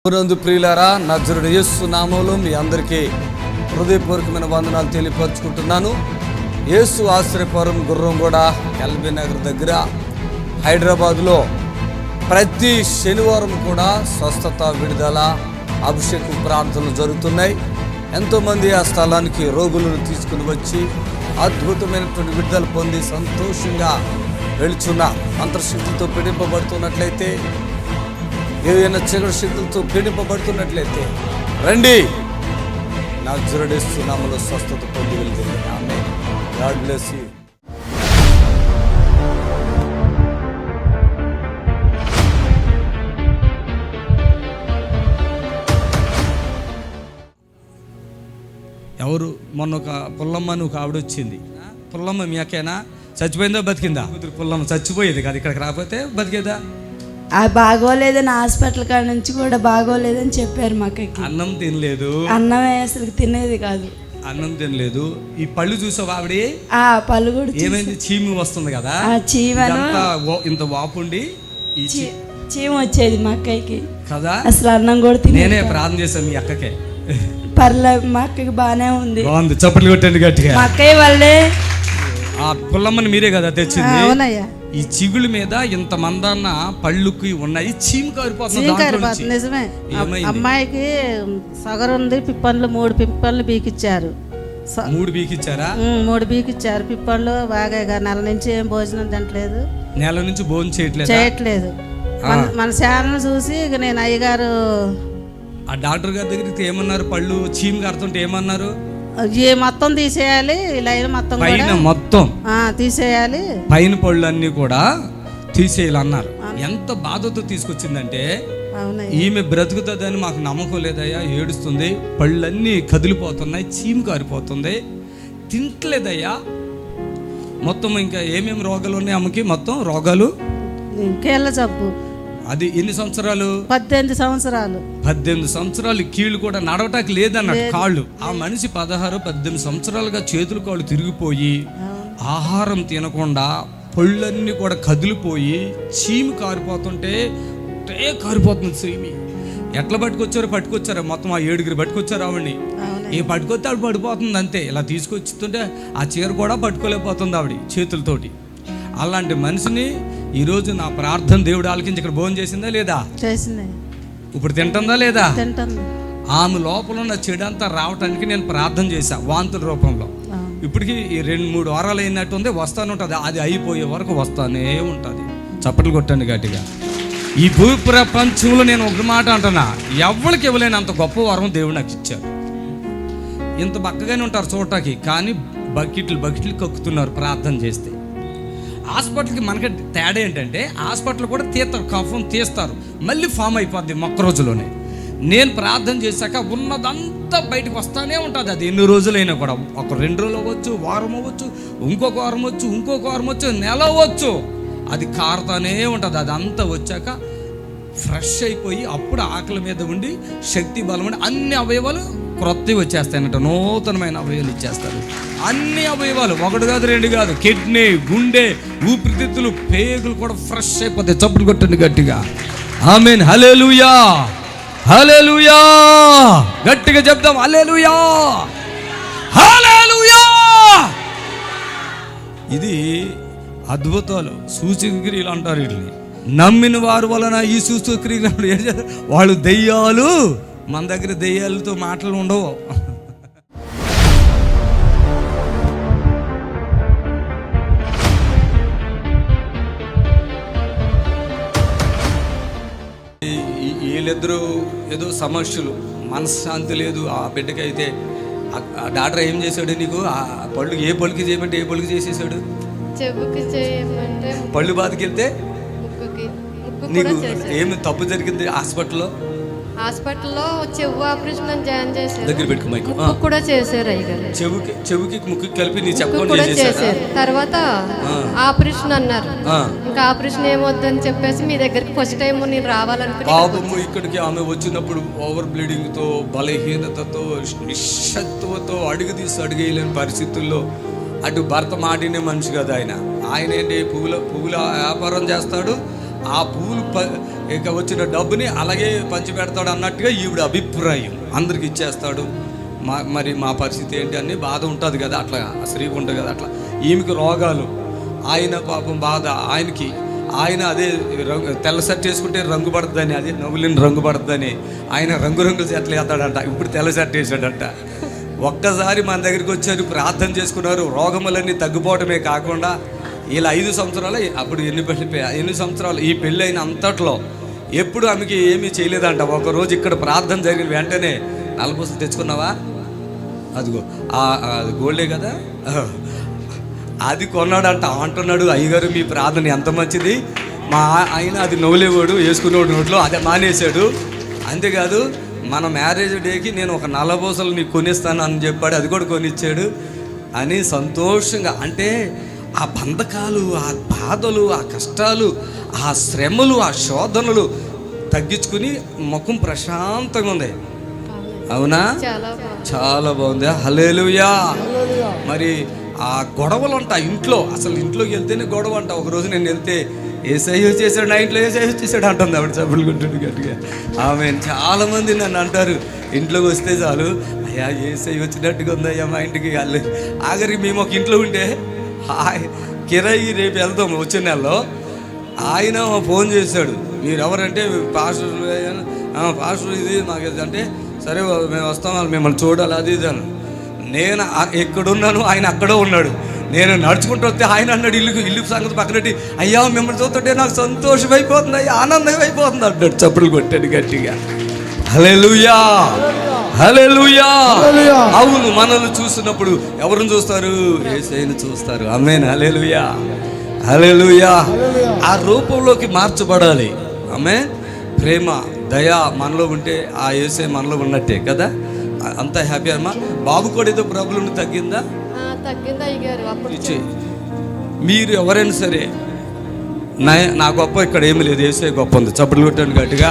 నందు ప్రియులారా, నజరుడు యేసు నామములో మీ అందరికీ హృదయపూర్వకమైన వందనాలు తెలియపరుచుకుంటున్నాను. యేసు ఆశ్రయపురం గుర్రంగూడ ఎల్బీ నగర్ దగ్గర హైదరాబాద్లో ప్రతి శనివారం కూడా స్వస్థత, విడుదల, అభిషేకం ప్రార్థనలు జరుగుతున్నాయి. ఎంతోమంది ఆ స్థలానికి రోగులను తీసుకుని వచ్చి అద్భుతమైనటువంటి విడుదల పొంది సంతోషంగా వెళుచున్న అంతర్శక్తితో పీడింపబడుతున్నట్లయితే, ఏదైనా చీకటి శక్తులతో పీడింపబడుతున్నట్లయితే రండి, నజరుడు యేసు నామములో స్వస్థత పొంది వెళ్తుంది. ఆమేన్. God bless you. ఎవరు మొన్న ఒక పుల్లమ్మ అని ఒక ఆవిడ వచ్చింది. పుల్లమ్మ మీ అక్కేనా? చచ్చిపోయిందా బతికిందా? పుల్లమ్మ చచ్చిపోయేది కాదు, ఇక్కడికి రాకపోతే బతికేదా? బాగోలేదని హాస్పిటల్ కాడ నుంచి కూడా బాగోలేదని చెప్పారు. మాకు అన్నం తినలేదు, అన్నమే అసలు తినేది కాదు, అన్నం తినలేదు. ఈ పళ్ళు చూసావు ఆవిడ? పళ్ళు కూడా ఏమైంది? చీము వస్తుంది కదా, చీమను ఇంత వాపుండి చీమ వచ్చేది మా అక్కకి కదా. అసలు అన్నం కూడా నేనే ప్రార్థన చేశాను మీ అక్కకే. పర్లే, మా అక్కకి బాగానే ఉంది. బాగుంది, చప్పట్లు కొట్టండి గట్టిగా. మా అక్కయ్య వాళ్ళే ఆ పుల్లమ్మని మీరే కదా తెచ్చింది. అవునయ్యా. ఈ చిగుళ్ళ మీద ఇంత మందన్న పళ్ళుకి ఉన్నాయి, చీము కారిపోతుంది. నిజమే. అమ్మాయికి సగరు ఉంది, పిప్పన్లు 3 పిప్పన్లు బీకిచ్చారు. 3 బీకిచ్చారా? 3 బీకిచ్చారు పిప్పన్లు. బాగా నెల నుంచి ఏం భోజనం తినట్లేదు, నెల నుంచి భోజనం చేయట్లేదు. మన ఛానల్ చూసి ఇక నేను అయ్యగారు ఆ డాక్టర్ గారి దగ్గరికి ఏమన్నారు? పళ్ళు చీము కారుతుంటే ఏమన్నారు? మొత్తం తీసేయాలి, లైన్ మొత్తం పైన మొత్తం తీసేయాలి, పైన పళ్ళు అన్ని కూడా తీసేయాలన్నారు. ఎంత బాధతో తీసుకొచ్చిందంటే, ఈమె బ్రతుకుతుందని మాకు నమ్మకం లేదయ్యా, ఏడుస్తుంది, పళ్ళన్నీ కదిలిపోతున్నాయి, చీము కారిపోతుంది, తింటలేదయ్యా. మొత్తం ఇంకా ఏమేమి రోగాలు ఉన్నాయి అమ్మకి? మొత్తం రోగాలు, ఇంకేళ్ళ జబ్బు. అది ఎన్ని సంవత్సరాలు? 18 సంవత్సరాలు. 18 సంవత్సరాలు. కీళ్ళు కూడా నడవటానికి లేదన్నట్టు కాళ్ళు. ఆ మనిషి 16-18 సంవత్సరాలుగా చేతులు కాళ్ళు తిరిగిపోయి, ఆహారం తినకుండా పళ్ళన్నీ కూడా కదిలిపోయి చీమి కారిపోతుంటే కారిపోతుంది చీమి. ఎట్లా పట్టుకొచ్చారో మొత్తం ఆ 7గురు పట్టుకొచ్చారు ఆవిడ్ని. ఏ పట్టుకొస్తే ఆవిడ పడిపోతుంది అంతే. ఇలా తీసుకొచ్చుతుంటే ఆ చీర కూడా పట్టుకోలేకపోతుంది ఆవిడ చేతులతోటి. అలాంటి మనిషిని ఈరోజు నా ప్రార్థన దేవుడు ఆలకించి ఇక్కడ భోజనం చేసిందా లేదా? చేసింది. ఇప్పుడు తింటుందా లేదా? తింటుంది. ఆమె లోపల ఉన్న చెడంతా రావటానికి నేను ప్రార్థన చేశా వాంతుల రూపంలో. ఇప్పటికి 2-3 వారాలు అయినట్టు ఉంది, వస్తానే ఉంటుంది. అది అయిపోయే వరకు వస్తానే ఉంటుంది. చప్పట్లు కొట్టండి గట్టిగా. ఈ భూ ప్రపంచంలో నేను ఒక మాట అంటున్నా, ఎవరికి ఇవ్వలేని అంత గొప్ప వరం దేవుడు నాకు ఇచ్చారు. ఇంత బక్కగానే ఉంటారు చూడటానికి, కానీ బకెట్లు కక్కుతున్నారు ప్రార్థన చేస్తే. హాస్పిటల్కి మనకి తేడా ఏంటంటే, హాస్పిటల్ కూడా తీస్తారు, కఫం తీస్తారు, మళ్ళీ ఫామ్ అయిపోద్ది ఒక్క రోజులోనే. నేను ప్రార్థన చేశాక ఉన్నదంతా బయటకు వస్తానే ఉంటుంది. అది ఎన్ని రోజులైనా కూడా, ఒక 2 రోజులు అవ్వచ్చు, వారం అవ్వచ్చు, ఇంకొక వారం వచ్చు, నెల అవ్వచ్చు, అది కారుతానే ఉంటుంది. అదంతా వచ్చాక ఫ్రెష్ అయిపోయి అప్పుడు ఆకలి మీద ఉండి శక్తి బలం ఉండి అన్ని అవయవాలు క్రొత్తవి వచ్చేస్తాయన్నట్టు. నూతనమైన అవయవాలు ఇచ్చేస్తారు. అన్ని అవయవాలు, 1 కాదు 2 కాదు, కిడ్నీ, గుండె, ఊపిరితిత్తులు, పేగులు కూడా ఫ్రెష్ అయిపోతాయి. చప్పులు కొట్టండి గట్టిగా. ఆమేన్. హల్లెలూయా, హల్లెలూయా. గట్టిగా చెప్దాం, హల్లెలూయా, హల్లెలూయా. ఇది అద్భుతాలు, సూచక్రియలు అంటారు వీటిని. నమ్మిన వారి వలన ఈ సూచక్రియలు, వాళ్ళు దెయ్యాలు. మన దగ్గర దెయ్యాలతో మాటలు ఉండవు. వీళ్ళిద్దరూ ఏదో సమస్యలు, మనశ్శాంతి లేదు ఆ బిడ్డకైతే. ఆ డాక్టర్ ఏం చేశాడు నీకు? ఆ పళ్ళు ఏ పళ్ళుకి చేయమంటే ఏ పళ్ళుకి చేసేసాడు? చెవుకి చేయమంటే పళ్ళు బాధకి వెళ్తే నీకు ఏమి తప్పు జరిగింది? హాస్పిటల్లో చెవు ఆపరేషన్ జాయిన్ చేశారు. దగ్గర పెట్టుకో మైక్. కూడా చేశారు అయ్యగారు. చెవుకి ముక్కు కలిపి నీ చెప్పకుండా చేశారు. తర్వాత ఆపరేషన్ అన్నారు. ఇంకా ఆపరేషన్ ఏమొద్దని చెప్పేసి మీ దగ్గరికి ఫస్ట్ టైం నేను రావాలనుకున్నాను. పాపము ఇక్కడికి ఆమె వచ్చినప్పుడు ఓవర్ బ్లీడింగ్ తో, బలహీనతతో, నిశ్శక్తితో అడుగేయలేని పరిస్థితుల్లో, అటు భర్త మాటినే మనిషి కదా ఆయన. ఆయన ఏంటి పువ్వుల వ్యాపారం చేస్తాడు. ఆ పువ్వులు ఇక వచ్చిన డబ్బుని అలాగే పంచిపెడతాడు అన్నట్టుగా ఈవిడ అభిప్రాయం, అందరికి ఇచ్చేస్తాడు. మరి మా పరిస్థితి ఏంటి అని బాధ ఉంటుంది కదా, అట్లా స్త్రీకి ఉంటుంది కదా, అట్లా ఈమెకి రోగాలు, ఆయన పాపం బాధ ఆయనకి. ఆయన అదే తెల్ల షర్ట్ వేసుకుంటే రంగు పడుతుందని, అదే నవ్వులేని రంగు పడుతుందని ఆయన రంగురంగులు చెట్లు వేస్తాడంట. ఇప్పుడు తెల్ల షర్ట్ వేసాడంట. ఒక్కసారి మన దగ్గరికి వచ్చారు, ప్రార్థన చేసుకున్నారు, రోగములన్నీ తగ్గిపోవటమే కాకుండా ఇలా 5 సంవత్సరాలు, అప్పుడు ఎన్ని సంవత్సరాలు ఈ పెళ్ళి అయిన అంతట్లో ఎప్పుడు ఆమెకి ఏమీ చేయలేదంట. ఒకరోజు ఇక్కడ ప్రార్థన జరిగిన వెంటనే నల్లపూసలు తెచ్చుకున్నావా, అదిగో అది గోల్డే కదా, అది కొన్నాడంట. అంటున్నాడు, అయ్యగారు మీ ప్రార్థన ఎంత మంచిది, మా ఆయన అది నవ్వులేవాడు, వేసుకునేవాడు నోట్లో, అదే మానేశాడు. అంతేకాదు మన మ్యారేజ్ డేకి నేను ఒక నల్లపూసలు నీకు కొనిస్తాను అని చెప్పాడు, అది కూడా కొనిచ్చాడు అని సంతోషంగా. అంటే ఆ బంధకాలు, ఆ బాధలు, ఆ కష్టాలు, ఆ శ్రమలు, ఆ శోధనలు తగ్గించుకుని ముఖం ప్రశాంతంగా ఉంది. అవునా? చాలా బాగుంది. హల్లెలూయా. మరి ఆ గొడవలు అంట ఇంట్లో, అసలు ఇంట్లోకి వెళ్తేనే గొడవ అంట. ఒకరోజు నేను వెళ్తే ఏసయ్య వచ్చేసాడు, నా ఇంట్లో ఏసయ్య వచ్చేసాడు అంటుంది ఆవిడ చప్పులు కొట్టింది గట్టిగా. ఆమె చాలామంది నన్ను అంటారు, ఇంట్లోకి వస్తే చాలు, అయ్యా ఏసయ్య వచ్చినట్టుగా ఉందయ్యా మా ఇంటికి. ఆఖరికి మేము ఒక ఇంట్లో ఉంటే కిరాయి రేపు వెళ్తాం వచ్చే నెలలో, ఆయన ఫోన్ చేశాడు, మీరు ఎవరంటే పాస్టర్ ఇది మాకు అంటే, సరే మేము వస్తాం, మిమ్మల్ని చూడాలి అది ఇది అని. నేను ఎక్కడున్నాను, ఆయన అక్కడే ఉన్నాడు. నేను నడుచుకుంటూ వస్తే ఆయన అన్నాడు, ఇల్లు సంగతి పక్కనట్టి, అయ్యా మిమ్మల్ని చూస్తుంటే నాకు సంతోషం అయిపోతుంది, అయ్యా ఆనందం అయిపోతుంది అన్నాడు. చప్పులు కొట్టాడు గట్టిగా. హల్లెలూయా, హల్లెలూయా. అవును, మనల్ని చూసినప్పుడు ఎవరిని చూస్తారు? యేసయ్యను చూస్తారు. ఆమేన్. హల్లెలూయా, హల్లెలూయా. ఆ రూపంలోకి మార్చబడాలి. ఆమేన్. ప్రేమ, దయ మనలో ఉంటే ఆ యేసయ్య మనలో ఉన్నట్టే కదా. అంతా హ్యాపీ అమ్మా. బాబు కూడా ఏదో ప్రాబ్లం తగ్గిందా? తగ్గిందా అయ్యగారు? అప్పుడు మీరు ఎవరైనా సరే నా గొప్ప ఇక్కడ ఏమీ లేదు, యేసయ్య గొప్ప ఉంది. చప్పులు కొట్టాను గట్టిగా.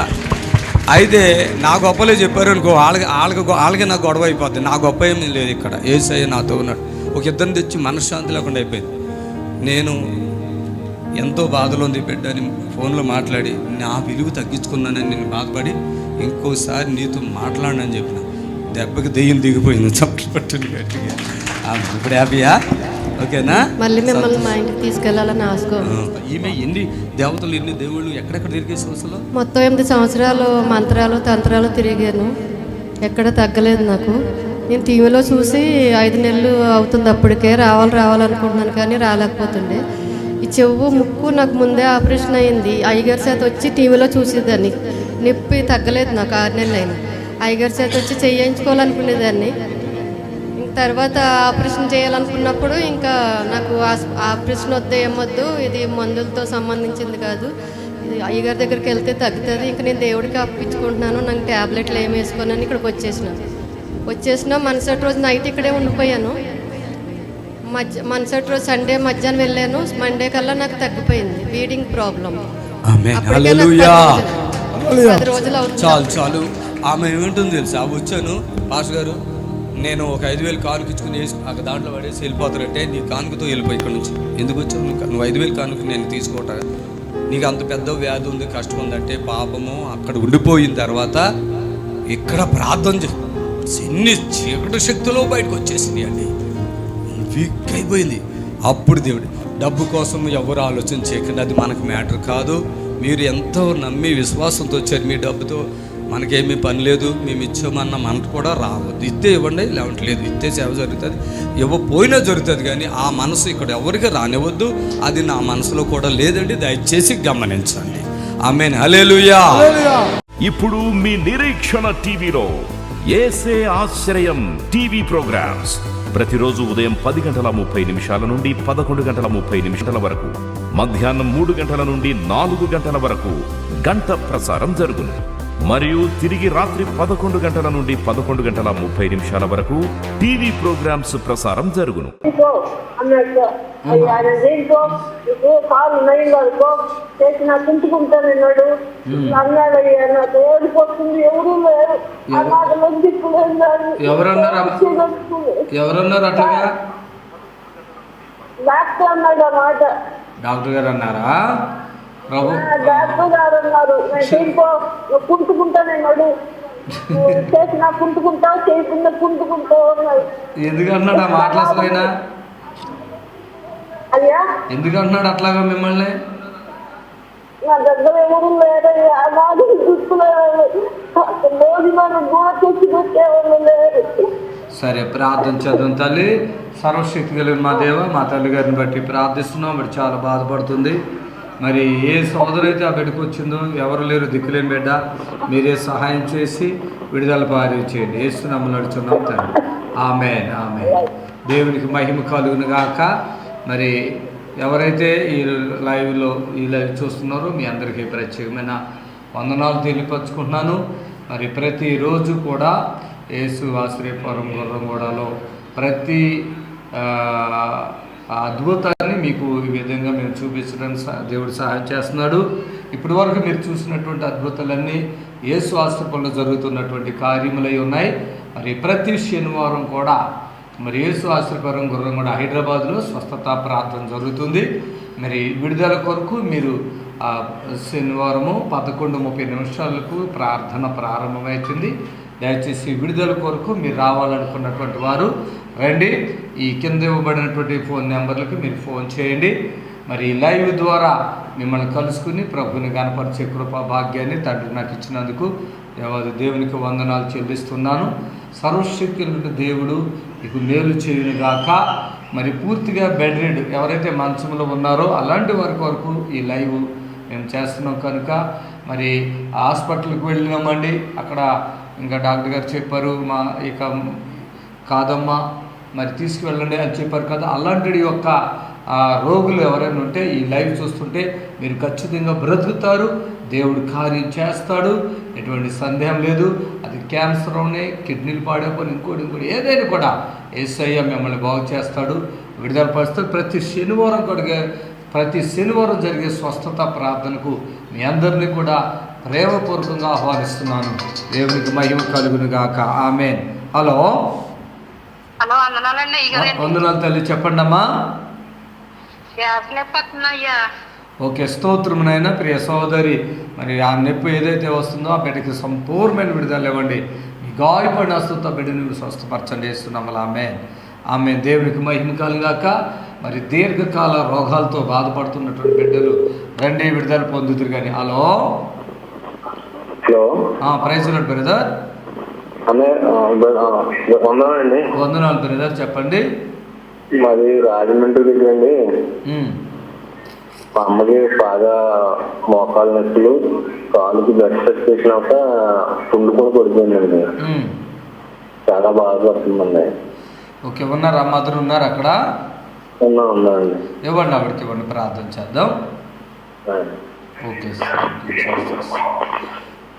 అయితే నా గొప్పలే చెప్పారు అనుకో, వాళ్ళకి నాకు గొడవ అయిపోద్ది. నా గొప్ప ఏమీ లేదు ఇక్కడ, యేసయ్య నాతో ఉన్నాడు. ఒక ఇద్దరిని తెచ్చి మనశ్శాంతి లేకుండా అయిపోయింది. నేను ఎంతో బాధలో ఉంది బిడ్డ అని ఫోన్లో మాట్లాడి నా విలువ తగ్గించుకున్నానని నేను బాధపడి, ఇంకోసారి నీతో మాట్లాడనని చెప్పిన. దెబ్బకి దెయ్యం దిగిపోయింది. చప్పట్లు పట్టింది గట్టిగా. ఇప్పుడు హ్యాపీయా? ఓకేనా? మళ్ళీ మిమ్మల్ని మా ఇంటికి తీసుకెళ్ళాలని ఆశకో. ఈమె ఎన్ని దేవతలు, ఎన్ని దేవుళ్ళు, ఎక్కడెక్కడ తిరిగేసి అసలు మొత్తం 8 సంవత్సరాలు మంత్రాలు తంత్రాలు తిరిగాను, ఎక్కడ తగ్గలేదు నాకు. నేను టీవీలో చూసి 5 నెలలు అవుతుంది అప్పటికే, రావాలనుకుంటున్నాను కానీ రాలేకపోతుండే. ఈ చెవు ముక్కు నాకు ముందే ఆపరేషన్ అయింది. అయ్యగారి చేత వచ్చి టీవీలో చూసేదాన్ని, నొప్పి తగ్గలేదు నాకు. 6 నెలలు అయినా అయ్యగారి చేత వచ్చి చేయించుకోవాలనుకునేదాన్ని. తర్వాత ఆపరేషన్ చేయాలనుకున్నప్పుడు ఇంకా నాకు ఆపరేషన్ వద్దు, ఏమొద్దు, ఇది మందులతో సంబంధించింది కాదు, ఇది అయ్యగారి దగ్గరికి వెళ్తే తగ్గుతుంది, ఇంకా నేను దేవుడికి అప్పించుకుంటున్నాను, నాకు ట్యాబ్లెట్లు ఏమి వేసుకోనని ఇక్కడికి వచ్చేసిన మరుసటి రోజు నైట్ ఇక్కడే ఉండిపోయాను. మరుసటి రోజు సండే మధ్యాహ్నం వెళ్ళాను, మండే కల్లా నాకు తగ్గిపోయింది బ్లీడింగ్ ప్రాబ్లం. 10 రోజులు అవుతుంది. చాలు. ఆమె ఏమింటుంది తెలుసా? వచ్చాను, పాస్ గారు నేను ఒక 5,000 కానుక ఇచ్చుకుని అక్కడ దాంట్లో పడేసి వెళ్ళిపోతారంటే, నీ కానుకతో వెళ్ళిపోయి ఇక్కడ నుంచి. ఎందుకు వచ్చావు నువ్వు 5,000 కానుక నేను తీసుకోవటం? నీకు అంత పెద్ద వ్యాధి ఉంది, కష్టం ఉందంటే పాపము. అక్కడ ఉండిపోయిన తర్వాత ఇక్కడ ప్రార్థన ఎన్ని చీకటి శక్తులు బయటకు వచ్చేసింది అండి, వీక్ అయిపోయింది. అప్పుడు దేవుడు, డబ్బు కోసం ఎవరు ఆలోచన చేయకండి, అది మనకు మ్యాటర్ కాదు. మీరు ఎంతో నమ్మి విశ్వాసంతో వచ్చారు, మీ డబ్బుతో మనకేమీ పని లేదు, మేము ఇచ్చామన్న మనకు కూడా రావద్దు. ఇస్తే ఇవ్వండి, లేవంటే లేదు. ఇస్తే సేవ జరుగుతుంది, ఇవ్వపోయినా జరుగుతుంది. కానీ ఆ మనసు ఇక్కడ ఎవరికి రానివ్వద్దు, అది నా మనసులో కూడా లేదండి, దయచేసి గమనించండి. ఆమేన్. హల్లెలూయా. ఇప్పుడు మీ నిరీక్షణ టీవీలో యేసే ఆశ్రయం టీవీ ప్రోగ్రామ్స్ ప్రతిరోజు ఉదయం 10:30 నుండి 11:30 వరకు, మధ్యాహ్నం 3 గంటల నుండి 4 గంటల వరకు గంట ప్రసారం జరుగును. మరియు తిరిగి రాత్రి 11 గంటల నుండి 11:30 వరకు టీవీ ప్రోగ్రామ్స్ ప్రసారం జరుగును. కాలు నైన్ వరకు చేసి నాకు ఇంటికుంటానన్నాడు. అన్నాడు, అయ్యా నాకు ఓడిపోతుంది, ఎవరు లేరు, ఎవరన్నారు అట్లాగా? డాక్టర్ అన్నాడు. ఆ మాట డాక్టర్ గారు అన్నారా? డాక్టర్ గారు అన్నారు. నేను చేయకో, నువ్వు కుంటుకుంటానన్నాడు. నువ్వు చేసినా కుంటుకుంటావు, చేయకుండా కుంటుకుంటావు అన్నాడు. ఎందుకంటున్నాడు ఆ మాటలు అసలు ఆయన? అయ్యా ఎందుకంటున్నాడు అట్లాగా మిమ్మల్ని? నా దగ్గర ఎవరు లేరయ్యా, నాకు చూసుకునేవాళ్ళు భోజనాలు కూడా తెచ్చి పెట్టేవాళ్ళు లేరు. సరే, ప్రార్థన చేద్దాం. తల్లి, సర్వశక్తి కలిగిన మా దేవ, మా తల్లి గారిని బట్టి ప్రార్థిస్తున్నాం. మరి చాలా బాధపడుతుంది. మరి ఏ సోదరైతే ఆ బిడ్డకు వచ్చిందో, ఎవరు లేరు, దిక్కులేని బిడ్డ, మీరే సహాయం చేసి విడుదల పారించేయండి. యేసునామములో నడుచున్నాం తండ్రి. ఆమేన్, ఆమేన్. దేవునికి మహిమ కలుగును గాక. మరి ఎవరైతే ఈ లైవ్ చూస్తున్నారో మీ అందరికీ ప్రత్యేకమైన వందనాలు తెలియపరుచుకుంటున్నాను. మరి ప్రతిరోజు కూడా యేసు ఆశ్రయపురం గుర్రంగూడలో ప్రతి అద్భుతాన్ని మీకు ఈ విధంగా మేము చూపించడానికి దేవుడు సహాయం చేస్తున్నాడు. ఇప్పటి వరకు మీరు చూసినటువంటి అద్భుతాలన్నీ యేసు ఆశ్రయంలో జరుగుతున్నటువంటి కార్యములై ఉన్నాయి. మరి ప్రతి శనివారం కూడా మరి యేసు ఆశ్రయపురం గుర్రంగూడ హైదరాబాద్లో స్వస్థత ప్రార్థన జరుగుతుంది. మరి విడుదల కొరకు మీరు శనివారము 11:30 ప్రార్థన ప్రారంభమవుతుంది. దయచేసి విడుదల కొరకు మీరు రావాలనుకున్నటువంటి వారు రండి. ఈ కింద ఇవ్వబడినటువంటి ఫోన్ నెంబర్లకు మీరు ఫోన్ చేయండి. మరి లైవ్ ద్వారా మిమ్మల్ని కలుసుకుని ప్రభుని గణపరిచే కృపా భాగ్యాన్ని తండ్రి నాకు ఇచ్చినందుకు దేవునికి వందనాలు చెల్లిస్తున్నాను. సర్వశక్తి దేవుడు మీకు మేలు చేయునుగాక. మరి పూర్తిగా బెడ్ రెడ్ ఎవరైతే మంచంలో ఉన్నారో అలాంటి వారి వరకు ఈ లైవ్ మేము చేస్తున్నాం కనుక మరి హాస్పిటల్కి వెళ్ళినామండి. అక్కడ ఇంకా డాక్టర్ గారు చెప్పారు, మా ఇక కాదమ్మా మరి తీసుకువెళ్ళండి అని చెప్పారు కదా. అలాంటి యొక్క రోగులు ఎవరైనా ఉంటే ఈ లైవ్ చూస్తుంటే మీరు ఖచ్చితంగా బ్రతుకుతారు. దేవుడు కార్యం చేస్తాడు, ఎటువంటి సందేహం లేదు. అది క్యాన్సర్ ఉన్నాయి, కిడ్నీలు పాడైపోయి ఇంకోటి ఏదైనా కూడా యేసయ్య మిమ్మల్ని బాగు చేస్తాడు, విడుదల పరుస్తాడు. ప్రతి శనివారం జరిగే స్వస్థత ప్రార్థనకు మీ అందరినీ కూడా ప్రేమపూర్వకంగా ఆహ్వానిస్తున్నాను. దేవునికి మహిమ కలుగును గాక. ఆమేన్. హలో, వందనాలు తల్లి, చెప్పండి అమ్మా. ఓకే, స్తోత్రమునైనా ప్రియ సోదరి. మరి ఆ నొప్పి ఏదైతే వస్తుందో ఆ బిడ్డకి సంపూర్ణమైన విడుదల ఇవ్వండి. మీ గాయపడిన అస్తుతో బిడ్డని స్వస్థపరచండి చేస్తున్నాము. ఆమె దేవునికి మహిమ కలుగాక. మరి దీర్ఘకాల రోగాలతో బాధపడుతున్నటువంటి బిడ్డలు రండి, విడుదల పొందుతురు కానీ. Hello, praise lord brother. వందనాలు బ్రదర్, చెప్పండి. మాది రాజమండ్రి దగ్గర అండి. మా అమ్మకి బాగా మోకాలు నొప్పులు, కాలుకి బ్లడ్ టెస్ట్ చేసినాక పుండు కూడా పడిపోయిందండి. చాలా బాధపడుతుందండి. ఓకే, ఉన్నారా? మదర్ ఉన్నారు అక్కడ? ఉన్నాండి. ఇవ్వండి, ఆవిడకి ఇవ్వండి, ప్రార్థన చేద్దాం. ఓకే,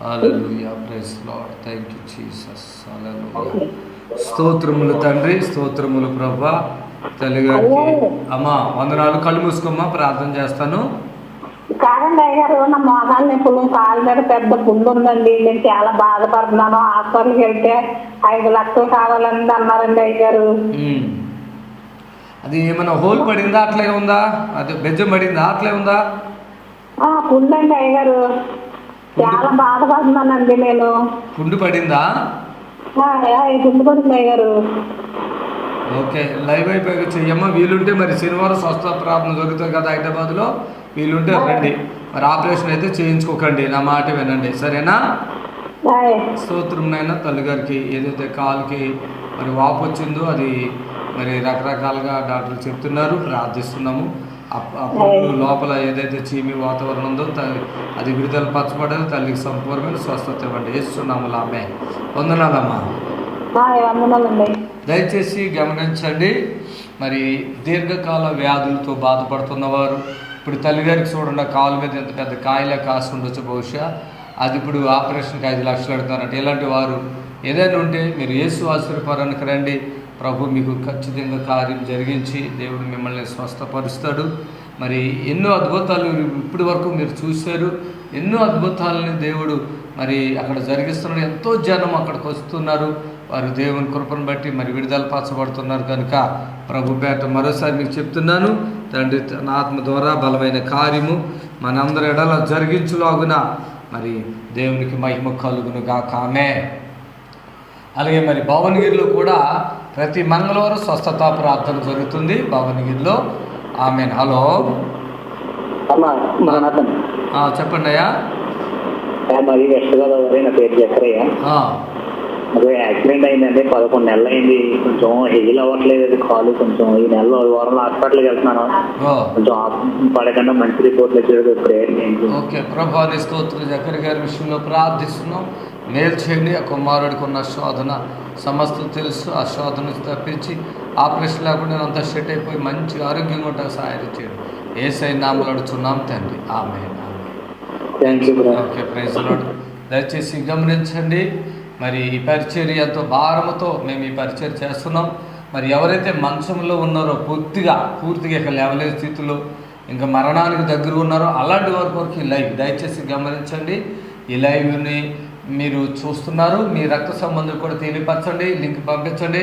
హల్లెలూయా, praise Lord, thank you Jesus, హల్లెలూయా. స్తోత్రములు తండ్రి, స్తోత్రములు ప్రభువా. తల్లిగారికి అమ్మా వందనాలు. కళ్ళు మూసుకోమ్మా, ప్రార్థన చేస్తాను. కాదండి అయ్యారు, నా మోకాలు నొప్పులు, కాలు మీద పెద్ద పుండు ఉందండి. నేను చాలా బాధపడుతున్నాను. హాస్పిటల్కి వెళ్తే 5 లక్షలు కావాలని అన్నారండి అయ్యారు. అది ఏమైనా హోల్ పడిందా, అట్లే ఉందా? అది బెజ్జం పడిందా, అట్లే ఉందా? పుండండి అయ్యారు, చాలా బాధపడుతున్నానండి నేను. పుండు పడిందా? పుండు పడింది అయ్యారు. ఓకే, లైవ్ అయిపోయాక చెయ్యమ్మా. వీలుంటే మరి శనివారం స్వస్థ ప్రార్థన జరుగుతుంది కదా హైదరాబాద్లో, వీలుంటే రండి. మరి ఆపరేషన్ అయితే చేయించుకోకండి, నా మాట వినండి, సరేనా? స్తోత్రంనైనా తల్లిగారికి ఏదైతే కాలుకి మరి వాపు వచ్చిందో అది మరి రకరకాలుగా డాక్టర్లు చెప్తున్నారు, ప్రార్థిస్తున్నాము. అప్పుడు లోపల ఏదైతే చీమి వాతావరణం ఉందో అది విడుదల పరచబడాలి. తల్లికి సంపూర్ణమైన స్వస్థత ఇవ్వండి యేసునామములో. ఆమేన్. వందనాలమ్మా. దయచేసి గమనించండి, మరి దీర్ఘకాల వ్యాధులతో బాధపడుతున్నవారు, ఇప్పుడు తల్లిగారికి చూడండి, కాలు మీద ఎంత పెద్ద కాయలే కాసి ఉండొచ్చు, బహుశా అది ఇప్పుడు ఆపరేషన్కి 5 లక్షలు అడుగుతారంట. ఇలాంటి వారు ఏదైనా ఉంటే మీరు యేసు ఆశీర్వాదానికి రండి. ప్రభు మీకు ఖచ్చితంగా కార్యం జరిగించి దేవుడు మిమ్మల్ని స్వస్థపరుస్తాడు. మరి ఎన్నో అద్భుతాలు ఇప్పటి వరకు మీరు చూశారు. ఎన్నో అద్భుతాలని దేవుడు మరి అక్కడ జరిగిస్తున్నాడు. ఎంతో జనం అక్కడికి వస్తున్నారు. వారు దేవుని కృపను బట్టి మరి విడుదల పరచబడుతున్నారు కనుక ప్రభు పేట మరోసారి మీకు చెప్తున్నాను, తండ్రి తన ఆత్మ ద్వారా బలమైన కార్యము మనందరి ఎడల జరిగించులాగున మరి దేవునికి మహిమ కలుగును గాక. ఆమేన్. అలాగే మరి భువనగిరిలో కూడా ప్రతి మంగళవారం స్వస్థతా ప్రార్థన జరుగుతుంది భువనగిరిలో. ఆమేన్. హలో, చెప్పండి అయ్యా. మరి వెస్ట్ గోదావరి, నా పేరు చక్రయ్య. అదే యాక్సిడెంట్ అయిందండి, 11 నెలలు అయింది. కొంచెం హెయిల్ అవ్వట్లేదు అది కాలు. కొంచెం ఈ నెలలో వారంలో హాస్పిటల్కి వెళ్తున్నాను. కొంచెం పడకుండా మంచి రిపోర్ట్లు వచ్చేది ప్రేయర్ చేయండి. ఓకే, ప్రభాని స్తోత్రం. జకరి గారి విషయంలో ప్రార్థిస్తున్నాం, మేలు చేయండి. ఆ కుమారుడికి ఉన్న శోధన సమస్తం తెలుసు, ఆ శోధన తప్పించి ఆపరేషన్ లేకుండా అంతా సెట్ అయిపోయి మంచి ఆరోగ్యంగా ఉంటాకు సహాయం చేయండి. యేసయ్య నామములో అడుగుచున్నాం తండ్రి. ఆమేన్. Okay, praise Lord. దయచేసి గమనించండి, మరి ఈ పరిచర్య ఎంతో భారముతో మేము ఈ పరిచర్య చేస్తున్నాం. మరి ఎవరైతే మంచంలో ఉన్నారో పూర్తిగా ఇక లేవలేని స్థితిలో ఇంకా మరణానికి దగ్గర ఉన్నారో అలాంటి వారి కొరకు ఈ లైవ్ దయచేసి గమనించండి. ఈ లైవ్ని మీరు చూస్తున్నారు, మీ రక్త సంబంధం కూడా తెలియపరచండి, లింక్ పంపించండి.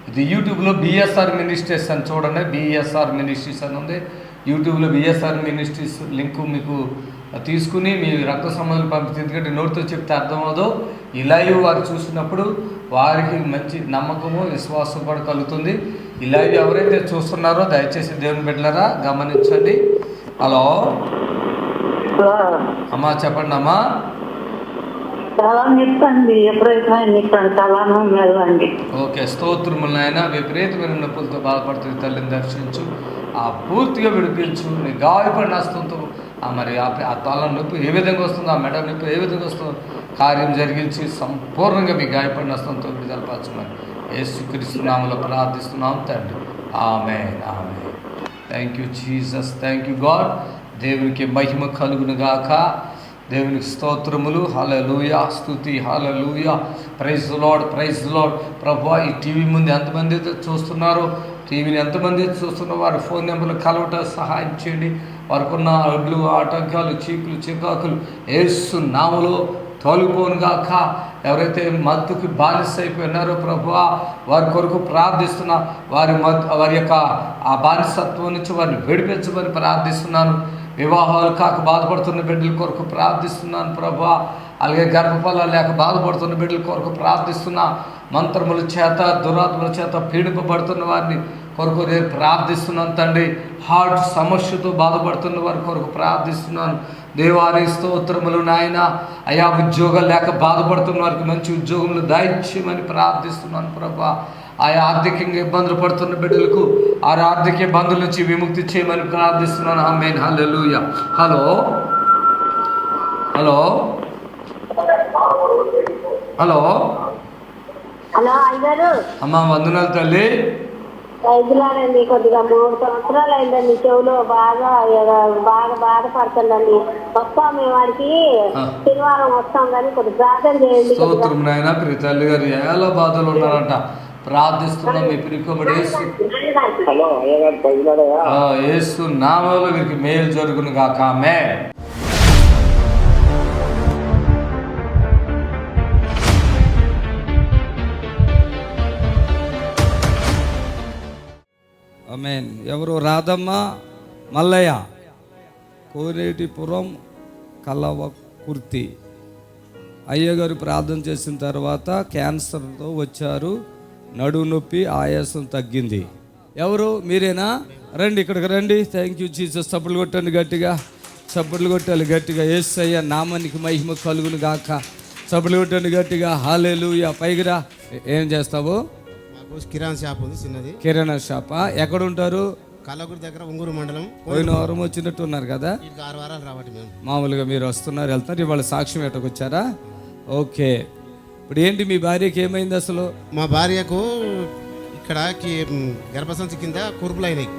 ఇది యూట్యూబ్లో బిఎస్ఆర్ మినిస్ట్రీస్ అని చూడండి, బిఎస్ఆర్ మినిస్ట్రీస్ అని ఉంది యూట్యూబ్లో. బిఎస్ఆర్ మినిస్ట్రీస్ లింకు మీకు తీసుకుని మీ రక్త సంబంధం పంపిస్తే, ఎందుకంటే నోటితో చెప్తే అర్థమవుదో. ఈ లైవ్ వారు చూసినప్పుడు వారికి మంచి నమ్మకము విశ్వాసం కూడా కలుగుతుంది. ఈ లైవ్ ఎవరైతే చూస్తున్నారో దయచేసి దేవుని బిడ్డలారా గమనించండి. హలో అమ్మా, చెప్పండి అమ్మా. చాలా నొప్పండి, ఎప్పుడైతే చాలా మెల్లండి. ఓకే, స్తోత్రములు నాయన. విపరీతమైన నొప్పులతో బాధపడుతుంది తల్లిని దర్శించు, ఆ పూర్తిగా విడిపించు. నీ గాయపడిన హస్తంతో మరి ఆ తల నొప్పి ఏ విధంగా వస్తుందో, ఆ మెడ నొప్పి ఏ విధంగా వస్తుందో కార్యం జరిగించి సంపూర్ణంగా మీ గాయపడిన హస్తంతో విడుదలపరచమని యేసుక్రీస్తు నామములో ప్రార్థిస్తున్నాం తండ్రి. ఆమేన్. ఆమేన్. Thank you Jesus, thank you God. దేవునికి మహిమ కలుగును గాక. దేవునికి స్తోత్రములు. హల్లెలూయా, స్తుతి, హల్లెలూయా. Praise Lord, praise Lord. ప్రభువా, ఈ టీవీ ముందు ఎంతమంది అయితే చూస్తున్నారో, టీవీని ఎంతమంది అయితే చూస్తున్నారో వారి ఫోన్ నెంబర్లు కలవట సహాయం చేయండి. వారికి ఉన్న అడ్లు, ఆటంకాలు, చీకులు, చికాకులు యేసు నామములో తొలగిపోను గాక. ఎవరైతే మత్తుకి బానిస అయిపోయినారో ప్రభువా, వారి కొరకు ప్రార్థిస్తున్నా. వారి యొక్క ఆ బానిసత్వం నుంచి వారిని విడిపించమని ప్రార్థిస్తున్నాను. వివాహాలు కాక బాధపడుతున్న బిడ్డల కొరకు ప్రార్థిస్తున్నాను ప్రభువా. అలాగే గర్భఫలాలు లేక బాధపడుతున్న బిడ్డల కొరకు ప్రార్థిస్తున్నా. మంత్రముల చేత, దురాత్మల చేత పీడింపబడుతున్న వారిని కొరకు నేను ప్రార్థిస్తున్నాను తండ్రి. హార్ట్ సమస్యతో బాధపడుతున్న వారి కొరకు ప్రార్థిస్తున్నాను. దేవాని స్తోత్రములు నాయన. అయా, ఉద్యోగాలు లేక బాధపడుతున్న వారికి మంచి ఉద్యోగములు దయచేయమని ప్రార్థిస్తున్నాను ప్రభా. ఆయా ఆర్థికంగా ఇబ్బందులు పడుతున్న బిడ్డలకు ఆ ఆర్థిక ఇబ్బందుల నుంచి విముక్తి చేయమని ప్రార్థిస్తున్నాను. ఆమేన్. హల్లెలూయా. హలో హలో హలో హలో అయ్యారు అమ్మా, వందనాలు తల్లి. రైతులారండి, కొద్దిగా 3 సంవత్సరాలు అయిందండి. చెవులో బాగా బాధపడుతుందండి. వస్తాం మేము వాడికి శనివారం వస్తాం, కానీ కొద్దిగా ప్రార్థన చేయండి. స్తోత్రం నాయన. ప్రియ తల్లి గారు ఎలా బాధలు ఉన్నారంట ప్రార్థిస్తున్నాం. మీ ప్రియుడు యేసు నామములో వీరికి మేలు జరుగును గాక. ఆమేన్. ఆమేన్. ఎవరు? రాధమ్మ, మల్లయ్య, కోనేటిపురం, కలవకుర్తి. అయ్యగారు ప్రార్థన చేసిన తర్వాత క్యాన్సర్తో వచ్చారు. నడుము నొప్పి, ఆయాసం తగ్గింది. ఎవరు? మీరేనా? రండి, ఇక్కడికి రండి. Thank you Jesus. చప్పట్లు కొట్టండి గట్టిగా, చప్పట్లు కొట్టాలి గట్టిగా. యేసయ్య నామానికి మహిమ కలుగును గాక. చప్పట్లు కొట్టండి గట్టిగా. హల్లెలూయా. పైకిరా. ఏం చేస్తావు? కిరాణా షాప్ ఉంది, చిన్నది కిరాణా షాపా? ఎక్కడ ఉంటారు? కల్లగుడి దగ్గర, ఉంగూరు మండలం. పోయిన వారం వచ్చినట్టు ఉన్నారు కదా. 6 వారాలు రావటి మేము. మామూలుగా మీరు వస్తున్నారు, వెళ్తారు. ఇవాళ సాక్ష్యం ఎట్టకు వచ్చారా? ఓకే. ఇప్పుడు ఏంటి మీ భార్యకి ఏమైంది అసలు? మా భార్యకు ఇక్కడ గర్భసంచి కింద కురుపులు అయినాయి.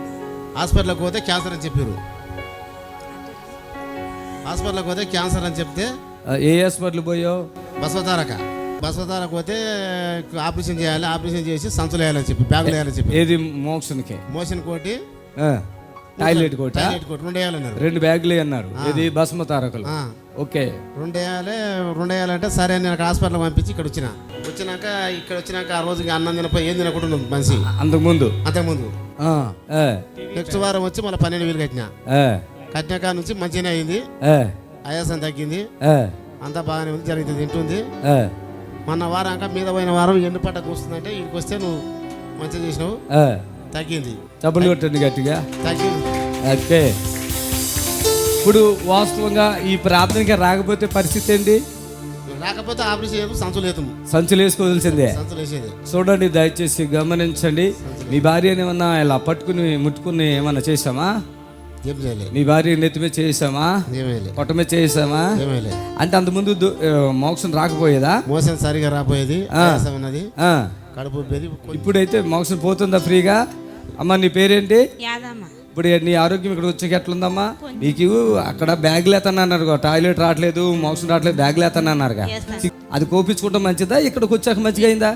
హాస్పిటల్కి పోతే క్యాన్సర్ అని చెప్పారు. హాస్పిటల్కి పోతే క్యాన్సర్ అని చెప్తే ఏ హాస్పిటల్ పోయావు? బసవతారకు పోతే ఆపరేషన్ చేయాలి, ఆపరేషన్ చేసి సంచులు వేయాలని చెప్పి, బ్యాగులు వేయాలని చెప్పి. ఏది? మోషన్కి. మోషన్ కోటి టాయిలెట్ కోట టాయిలెట్ కోట్ 2 వేయాలన్నారు. 2 బ్యాగులే అన్నారు. ఇది భస్మ తారకులు. ఓకే 2 వేయాలంటే సరే నేను అక్కడ హాస్పిటల్ పంపించి వచ్చినాక ఆ రోజుకి అన్నం తినపోయి ఏం తినకుండా మనిషి అంతకుముందు నెక్స్ట్ వారం వచ్చి మళ్ళీ 12,000 కట్టినాక నుంచి మంచిగానే అయింది. ఆయాసం తగ్గింది, అంతా బాగానే ఉంది, జరుగుతుంది, తింటుంది. మొన్న వారాక మీద పోయిన వారం ఎండు పట్ట కూస్తుందంటే ఇక్కడికి వస్తే నువ్వు మంచిగా చేసినావు, తగ్గింది. డబ్బులు కొట్టండి గట్టిగా. తగ్గింది. ఓకే ఇప్పుడు వాస్తవంగా ఈ ప్రార్థనకి రాకపోతే పరిస్థితి ఏంటి? రాకపోతే ఆపరేషన్ సంచులు వేసుకోవాల్సిందే. చూడండి, దయచేసి గమనించండి. మీ భార్యని ఏమన్నా ఇలా పట్టుకుని ముట్టుకుని ఏమన్నా చేసామా? మీ భార్య నెత్తిమే చేసామా? పొట్టమే చేసామా? అంటే అంతకుముందు మోక్షం రాకపోయేదా? మోసం సరిగా రాపోయేది, కడుపు. ఇప్పుడైతే మోక్షం పోతుందా ఫ్రీగా? అమ్మ నీ పేరేంటి? ఇప్పుడు నీ ఆరోగ్యం ఇక్కడ వచ్చాక ఎట్లుందమ్మా? నీకు అక్కడ బ్యాగులు ఎత్తనన్నారు, టాయిలెట్ రావట్లేదు, మోసం రావట్లేదు, బ్యాగులు ఎత్తనన్నారుగా. అది కోపించుకుంటాం మంచిదా? ఇక్కడికి వచ్చాక మంచిగా అయిందా?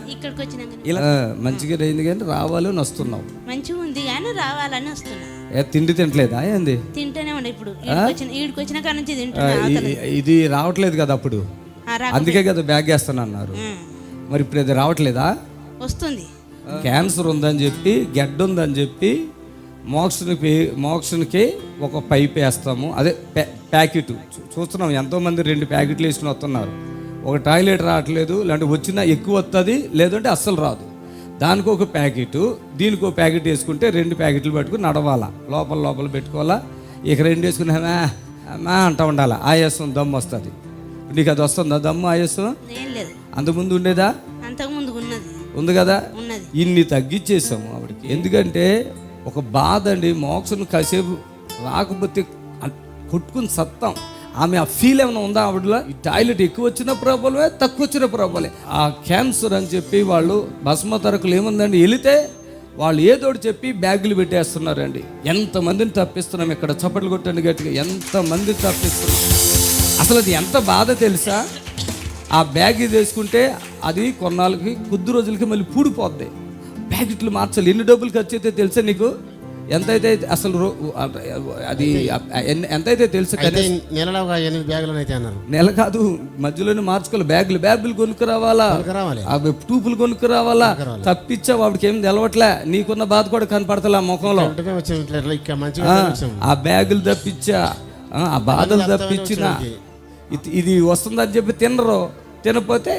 ఇలా మంచిగా అయింది కానీ రావాలని వస్తున్నావు. మంచిగా ఉంది కానీ రావాలని వస్తున్నా. తిండి తింటలేదా? ఏంది తింటూనే ఉండే. ఇప్పుడు వచ్చిన కాడ నుంచి ఇది రావట్లేదు కదా అప్పుడు, అందుకే కదా బ్యాగ్ వేస్తాను అన్నారు. మరి ఇప్పుడు అది రావట్లేదా? వస్తుంది. క్యాన్సర్ ఉందని చెప్పి, గెడ్డ ఉందని చెప్పి మోక్షన్కి ఒక పైప్ వేస్తాము, అదే ప్యాకెట్ చూస్తున్నాం. ఎంతోమంది 2 ప్యాకెట్లు వేసుకుని వస్తున్నారు. ఒక టాయిలెట్ రావట్లేదు, లేదంటే వచ్చినా ఎక్కువ వస్తుంది, లేదంటే అస్సలు రాదు. దానికి ఒక ప్యాకెట్, దీనికి ఒక ప్యాకెట్ వేసుకుంటే 2 ప్యాకెట్లు పెట్టుకుని నడవాలా, లోపల పెట్టుకోవాలా. ఇక 2 వేసుకుని మా అంటూ ఉండాలా. ఆయాసం దమ్ము వస్తుంది. నీకు అది వస్తుందా దమ్ము, ఆయాసం? అంతకుముందు ఉండేదా? ఉంది కదా. ఇన్ని తగ్గించేసాము ఆవిడకి. ఎందుకంటే ఒక బాధ అండి, మోక్షం కాసేపు రాకపోతే కొట్టుకుని సత్తాం. ఆమె ఆ ఫీల్ ఏమైనా ఉందా ఆవిడలో? ఈ టాయిలెట్ ఎక్కువ వచ్చిన ప్రాబ్లమే, తక్కువ వచ్చిన ప్రాబ్లమే. ఆ క్యాన్సర్ అని చెప్పి వాళ్ళు భస్మ తరకులు ఏముందండి, వెళితే వాళ్ళు ఏదోటి చెప్పి బ్యాగులు పెట్టేస్తున్నారండి. ఎంతమందిని తప్పిస్తున్నాం ఇక్కడ. చప్పట్లు కొట్టండి గట్టిగా. ఎంతమందిని తప్పిస్తున్నాం. అసలు అది ఎంత బాధ తెలుసా? ఆ బ్యాగ్ తీసుకుంటే అది కొన్నాళ్ళకి కొద్ది రోజులకి మళ్ళీ పూడిపోద్ది. ప్యాకెట్లు మార్చాలి. ఎన్ని డబ్బులు ఖర్చు అయితే తెలుసా నీకు? ఎంతైతే అసలు అది ఎంతైతే తెలుసు. నెల కాదు, మధ్యలోనే మార్చుకోవాలి. బ్యాగులు కొనుక్కురావాలా, టూపులు కొనుక్కురావాలా. తప్పించావు ఆవిడకి ఏం తెలవట్లే. నీకున్న బాధ కూడా కనపడతలే ముఖంలో. ఆ బ్యాగులు తప్పించా, ఆ బాధలు తప్పించిన ఇది వస్తుందని చెప్పి తినరు. తినకపోతే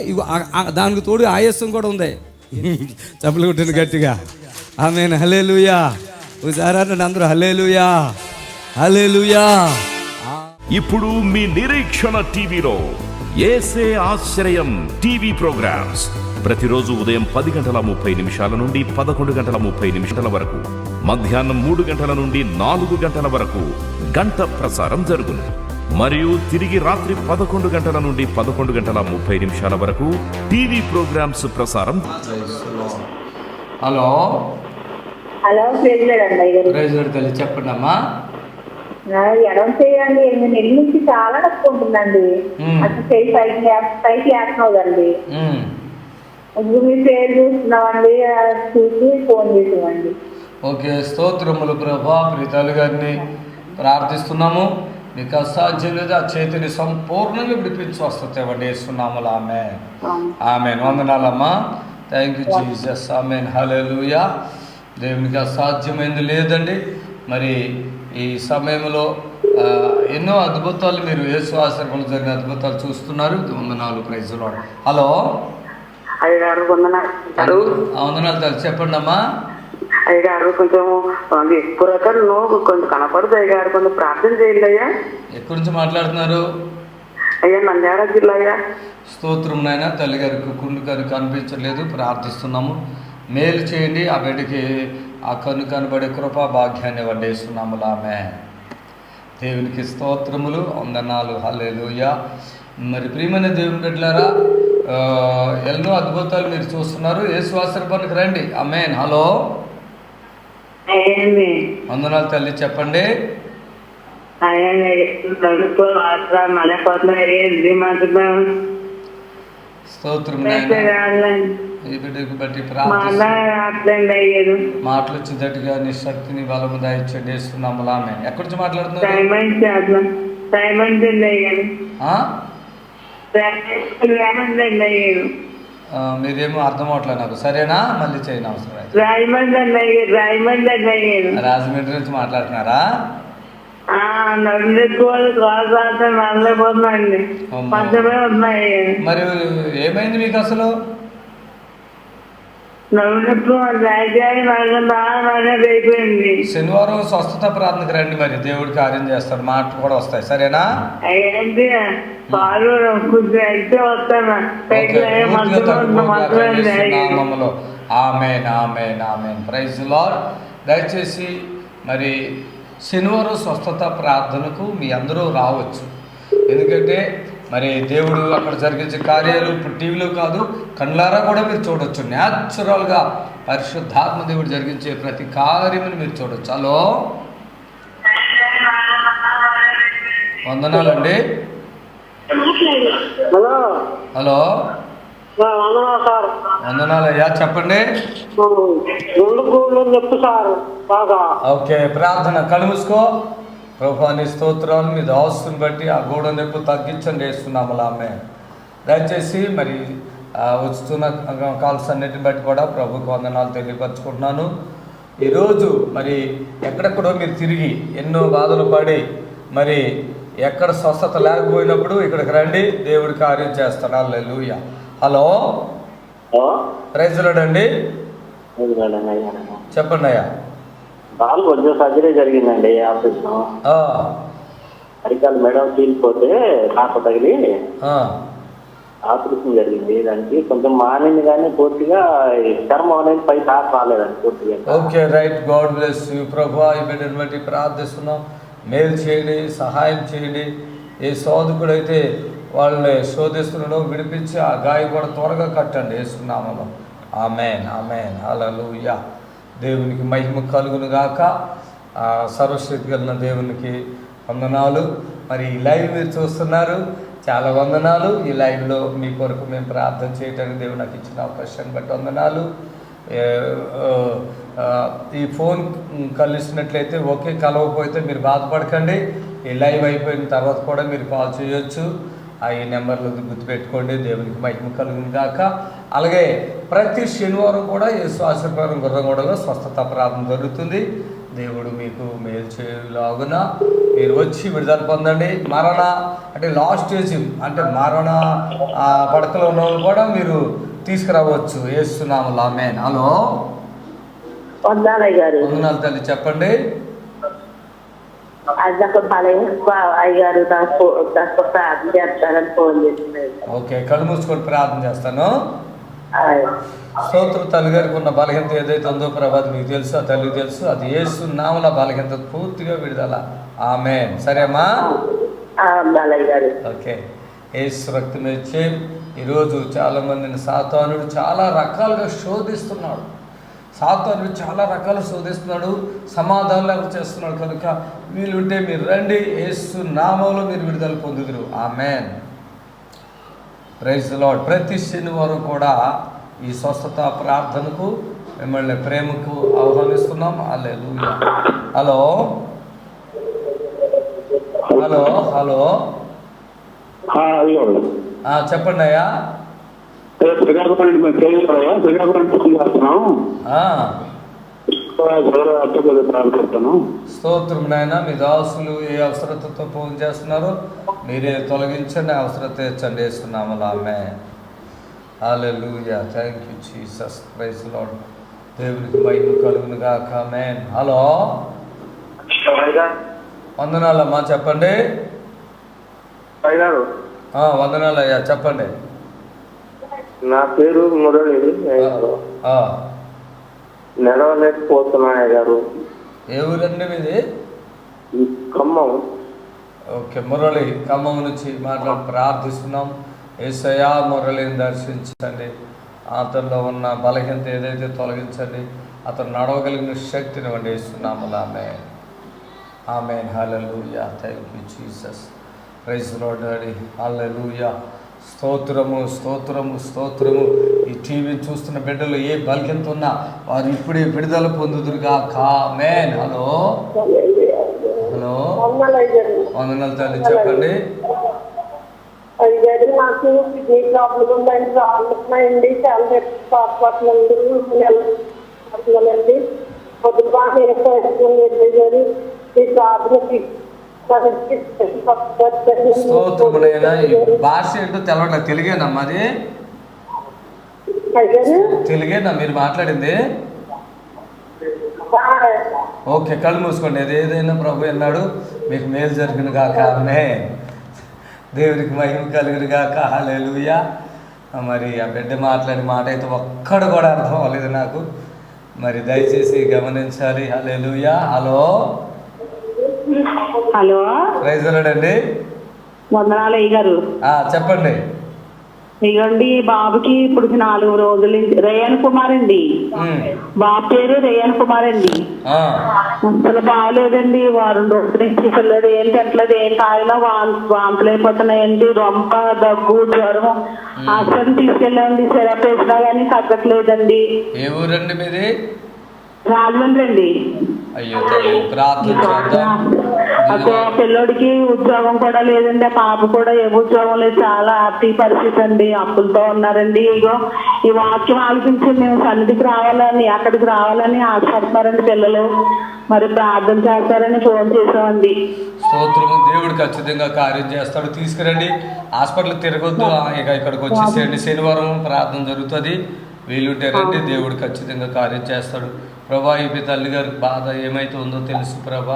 దానికి తోడు ఆయాసం కూడా ఉంది. చప్పలు కొట్టింది గట్టిగా. ఆమేన్, హల్లెలూయా. ఒకసారి అందరూ హల్లెలూయా, హల్లెలూయా. ఇప్పుడు మీ నిరీక్షణ టీవీలో యేసే ఆశ్రయం టీవీ ప్రోగ్రామ్స్ ప్రతిరోజు ఉదయం 10:30 నుండి 11:30 వరకు, మధ్యాహ్నం 3 గంటల నుండి 4 గంటల వరకు గంట ప్రసారం జరుగును. మరియు తిరిగి రాత్రి 11 గంటల నుండి 11:30 వరకు టీవీ ప్రోగ్రామ్స్ ప్రసారం. హలో చెప్పండి అమ్మా. ఎడం చేయండి, 8 నెలల నుంచి చాలా నొప్పి ఉంటుందండి. అసలు పైకి వేస్తున్నావుదండి. మీ పేరు చూస్తున్నామండి, చూసి ఫోన్ చేసామండి. ఓకే, స్తోత్రములు ప్రభా. ప్రీతాలు గారిని ప్రార్థిస్తున్నాము. మీకు అసాధ్యం లేదు. ఆ చేతిని సంపూర్ణంగా విడిపించి వస్తుంది వేస్తున్నాములు. ఆమెన్. వందనాలమ్మా. Thank you Jesus. ఆమెన్, హల్లెలూయా. దేవునికి అసాధ్యమైంది లేదండి. మరి ఈ సమయంలో ఎన్నో అద్భుతాలు మీరు యేసు ఆశ్రమంలో జరిగిన అద్భుతాలు చూస్తున్నారు. వందనాలు. Praise lord. హలో అయ్యగారు, వందనాలు తల్లి. చెప్పండి అమ్మా. అయ్యగారు, కొంచెం ఎక్కువ రకాలు కొంచెం కనపడదు అయ్యగారు, కొంచెం ప్రార్థన చేయండి అయ్యా. ఎక్కడి నుంచి మాట్లాడుతున్నారు? అయ్యా, నంద్యాల జిల్లా అయ్యా. స్తోత్రం నాయన. తల్లి గారికి కుండు గారు కనిపించలేదు, ప్రార్థిస్తున్నాము. మేలు చేయండి. ఆ బిడ్డకి ఆ కనబడే కృపా భాగ్యాన్ని వండేస్తున్నాము. ఆమె దేవునికి స్తోత్రములు, వందనాలు, హల్లెలూయా. మరి ప్రియమైన దేవుని బిడ్డలారా, ఎన్నో అద్భుతాలు మీరు చూస్తున్నారు. యేసు ఆశ్రమానికి రండి. ఆమేన్. హలో, వందనాలు తల్లి. చెప్పండి. స్తోత్రం నాయనా. ఈ బిడ్డకు బట్టి మాటలు చిదటిగా నీ శక్తిని బలము దాయిచ్చండి వేస్తున్నాము. ఆమె ఎక్కడి నుంచి మాట్లాడుతున్నారు? మీరేమో అర్థం అవట్లేదు నాకు. సరేనా? మళ్ళీ చేయని అవసరం అయితే. రాజమండ్రి నుంచి మాట్లాడుతున్నారా? మరి ఏమైంది మీకు అసలు? శనివారం స్వస్థత ప్రార్థనకు రండి, మరి దేవుడి కార్యం చేస్తాడు, మాటలు కూడా వస్తాయి. సరేనా? ఆమేన్ ఆమేన్ ఆమేన్. Praise the Lord. దయచేసి మరి శనివారం స్వస్థత ప్రార్థనకు మీ అందరూ రావచ్చు. ఎందుకంటే మరి దేవుడు అక్కడ జరిగించే కార్యాలు ఇప్పుడు టీవీలో కాదు, కళ్ళారా కూడా మీరు చూడొచ్చు. న్యాచురల్గా పరిశుద్ధాత్మ దేవుడు జరిగించే ప్రతి కార్యముని మీరు చూడొచ్చు. హలో, వందనాలండి. హలో, వందనాలయ్యా, చెప్పండి. ఓకే, ప్రార్థన. కళ్ళు మూసుకో. ప్రభువాని స్తోత్రాలు. మీ దాసుని బట్టి ఆ గోడ నొప్పి తగ్గించండి వేస్తున్నాము. ఆమె దయచేసి మరి వస్తున్న కాల్స్ అన్నిటిని బట్టి కూడా ప్రభుకు వందనాలు తెలియపరచుకుంటున్నాను. ఈరోజు మరి ఎక్కడెక్కడో మీరు తిరిగి ఎన్నో బాధలు పడి మరి ఎక్కడ స్వస్థత లేకపోయినప్పుడు ఇక్కడికి రండి, దేవుడి కార్యం చేస్తాడు. హల్లెలూయా. హలో, ప్రైజ్ ది లార్డ్ అండి. చెప్పండి అయ్యా. కొంచెం సర్జరీ జరిగిందండి ఆపరేషన్. అరికాలు మేడం తీరిపోతే కాక తగిలి ఆపరేషన్ జరిగింది. దానికి కొంచెం మారింది కానీ పూర్తిగా చర్మం అనేది పై తాక రాలేదండి పూర్తిగా. Okay, right. God bless you. ప్రభువా, ఈ బిడ్డను బట్టి ప్రార్థిస్తున్నాం. మేలు చేయండి, సహాయం చేయండి. ఏ శోధకుడైతే వాళ్ళని శోధిస్తున్నాడో విడిపించి ఆ గాయం కూడా త్వరగా కట్టండి యేసునామములో. ఆమేన్ ఆమేన్. హల్లెలూయా. దేవునికి మహిమ కలుగును గాక. సర్వశక్తి కలిగిన దేవునికి వందనాలు. మరి ఈ లైవ్ మీరు చూస్తున్నారు, చాలా వందనాలు. ఈ లైవ్లో మీ కొరకు మేము ప్రార్థన చేయడానికి దేవుడు నాకు ఇచ్చిన అవకాశాన్ని బట్టి వందనాలు. ఈ ఫోన్ కలిసినట్లయితే ఓకే, కలవకపోతే మీరు బాధపడకండి. ఈ లైవ్ అయిపోయిన తర్వాత కూడా మీరు కాల్ చేయొచ్చు. ఈ నెంబర్లు గుర్తుపెట్టుకోండి. దేవునికి మహిమ కలుగును గాక. అలాగే ప్రతి శనివారం కూడా యేసు ఆశీర్వాదం గుర్రంగూడలో స్వస్థత ప్రార్థన జరుగుతుంది. దేవుడు మీకు మేలు చేయలాగున మీరు వచ్చి విడుదల పొందండి. మరణ అంటే లాస్ట్ స్టేజ్, అంటే మరణ పడకలో ఉన్న వాళ్ళు కూడా మీరు తీసుకురావచ్చు యేసునామములో. ఆమేన్. హలో, వందనాలు తల్లి, చెప్పండి. ఓకే, కళ్ళు మూసుకొని ప్రార్థన చేస్తాను. స్తోత్రం. తల్లి గారికి ఉన్న బలహీనత ఏదైతే ఉందో ప్రభాది మీకు తెలుసు, ఆ తల్లికి తెలుసు. అది యేసు నామములో బలహీనత పూర్తిగా విడుదల. ఆమేన్. సరేమ్మా? ఓకే, యేసు రక్తమే చేయి. ఈరోజు చాలామందిని సాతానుడు చాలా రకాలుగా శోధిస్తున్నాడు. సాతానుడు చాలా రకాలు శోధిస్తున్నాడు, సమాధానాలు చేస్తున్నాడు. కనుక వీలుంటే మీరు రండి, యేసు నామములో మీరు విడుదల పొందుదురు. ఆమేన్. Praise the Lord. ప్రతి శనివారం కూడా ఈ స్వస్థత ప్రార్థనకు మిమ్మల్ని ప్రేమకు ఆహ్వానిస్తున్నాం. హల్లెలూయా. హలో హలో హలో, చెప్పండి అయ్యా. స్తోత్రం నాయన. మీ దాసులు ఏ అవసరతతో ఫోన్ చేస్తున్నారో మీరే తొలగించండి, అవసరత తెచ్చండి యేసునామములో. ఆమేన్. హల్లెలూయా. Thank you Jesus. Praise the Lord. దేవునికి మహిమ కలుగును గాక. ఆమేన్. హలో, వందనాలమ్మా, చెప్పండి. వందనాలు అయ్యా, చెప్పండి. నా పేరు మురళి. నడవలేకపోతున్నాయి గారు. ఏ ఊరండి మీది? ఖమ్మం. ఓకే, మురళి ఖమ్మం నుంచి ప్రార్థిస్తున్నాం. యేసయ్యా, మురళిని దర్శించండి. అతనిలో ఉన్న బలహీనత ఏదైతే తొలగించండి, అతను నడవగలిగిన శక్తిని ఇవ్వండి యేసునామములో. ఆమేన్ ఆమేన్. హల్లెలూయా. Thank you Jesus. Praise the Lord daddy. హల్లెలూయా. స్తోత్రము స్తోత్రము స్తోత్రము. ఈ టీవీ చూస్తున్న బిడ్డలు ఏ బలహీనత ఉన్నా వారు ఇప్పుడే విడుదల పొందుదురుగా. ఆమేన్. హలో హలో, వందనాలు తల్లి, చెప్పండి. అయ్యారు నాకు కిడ్నీ ప్రాబ్లం ఉందండి, రాళ్ళున్నాయండి, చాలా హాస్పిటల్ పొద్దున బాగా గారు ఈ ప్రాబ్లం స్తోత్రమునైనా. ఈ భాష ఏంటో తెలవట్లేదు. తెలుగేనమ్మా అది? తెలుగేనా మీరు మాట్లాడింది? ఓకే, కళ్ళు మూసుకోండి. అది ఏదైనా ప్రభు అన్నాడు, మీకు మేలు జరిగిన గాక. ఆమేన్. దేవునికి మహిమ కలుగును గాక. హల్లెలూయా. మరి ఆ బిడ్డ మాట్లాడిన మాట అయితే ఒక్కడు కూడా అర్థం అవ్వలేదు నాకు. మరి దయచేసి గమనించాలి. హల్లెలూయా. హలో హలో, ప్రైజ్ లార్డ్ అండి. వందనాలు అయ్యగారు. చెప్పండి. ఇగోండి, బాబుకి ఇప్పుడు 4 రోజులు రేయన్ కుమార్ అండి. బాబు పేరు రేయన్ కుమార్ అండి. అసలు బాగలేదండి, వారం రోజుల నుంచి పిల్లడు ఏం తింటలేదు, ఏం తాగినా వాంతులు అయిపోతున్నాయండి, రొంప, దగ్గు, జ్వరం. హాస్పిటల్ తీసుకెళ్ళండి, సిరప్ వేసినా కానీ తగ్గట్లేదండి. ఏ ఊరండి మీది? రాజమండ్రి అండి. అయ్యో ప్రార్థన చేద్దాం. పిల్లోడికి ఉద్యోగం కూడా లేదండి, ఆ పాప కూడా ఏ ఉద్యోగం లేదు, చాలా హ్యాపీ పరిస్థితి అండి, అప్పులతో ఉన్నారండి. ఇగో ఈ వాక్యం ఆలోచించి మేము సన్నిధికి రావాలని, అక్కడికి రావాలని ఆశపడుతున్నారండి పిల్లలు. మరి ప్రార్థన చేస్తారని ఫోన్ చేసామండి. స్తోత్రము. దేవుడు ఖచ్చితంగా కార్యం చేస్తాడు. తీసుకురండి, హాస్పిటల్ తిరగొద్దు, ఇక ఇక్కడికి వచ్చేసేయండి. శనివారం ప్రార్థన జరుగుతుంది, వీలుంటే రండి. దేవుడు ఖచ్చితంగా కార్యం చేస్తాడు. ప్రభా, ఈ తల్లి గారికి బాధ ఏమైతే ఉందో తెలుసు ప్రభా,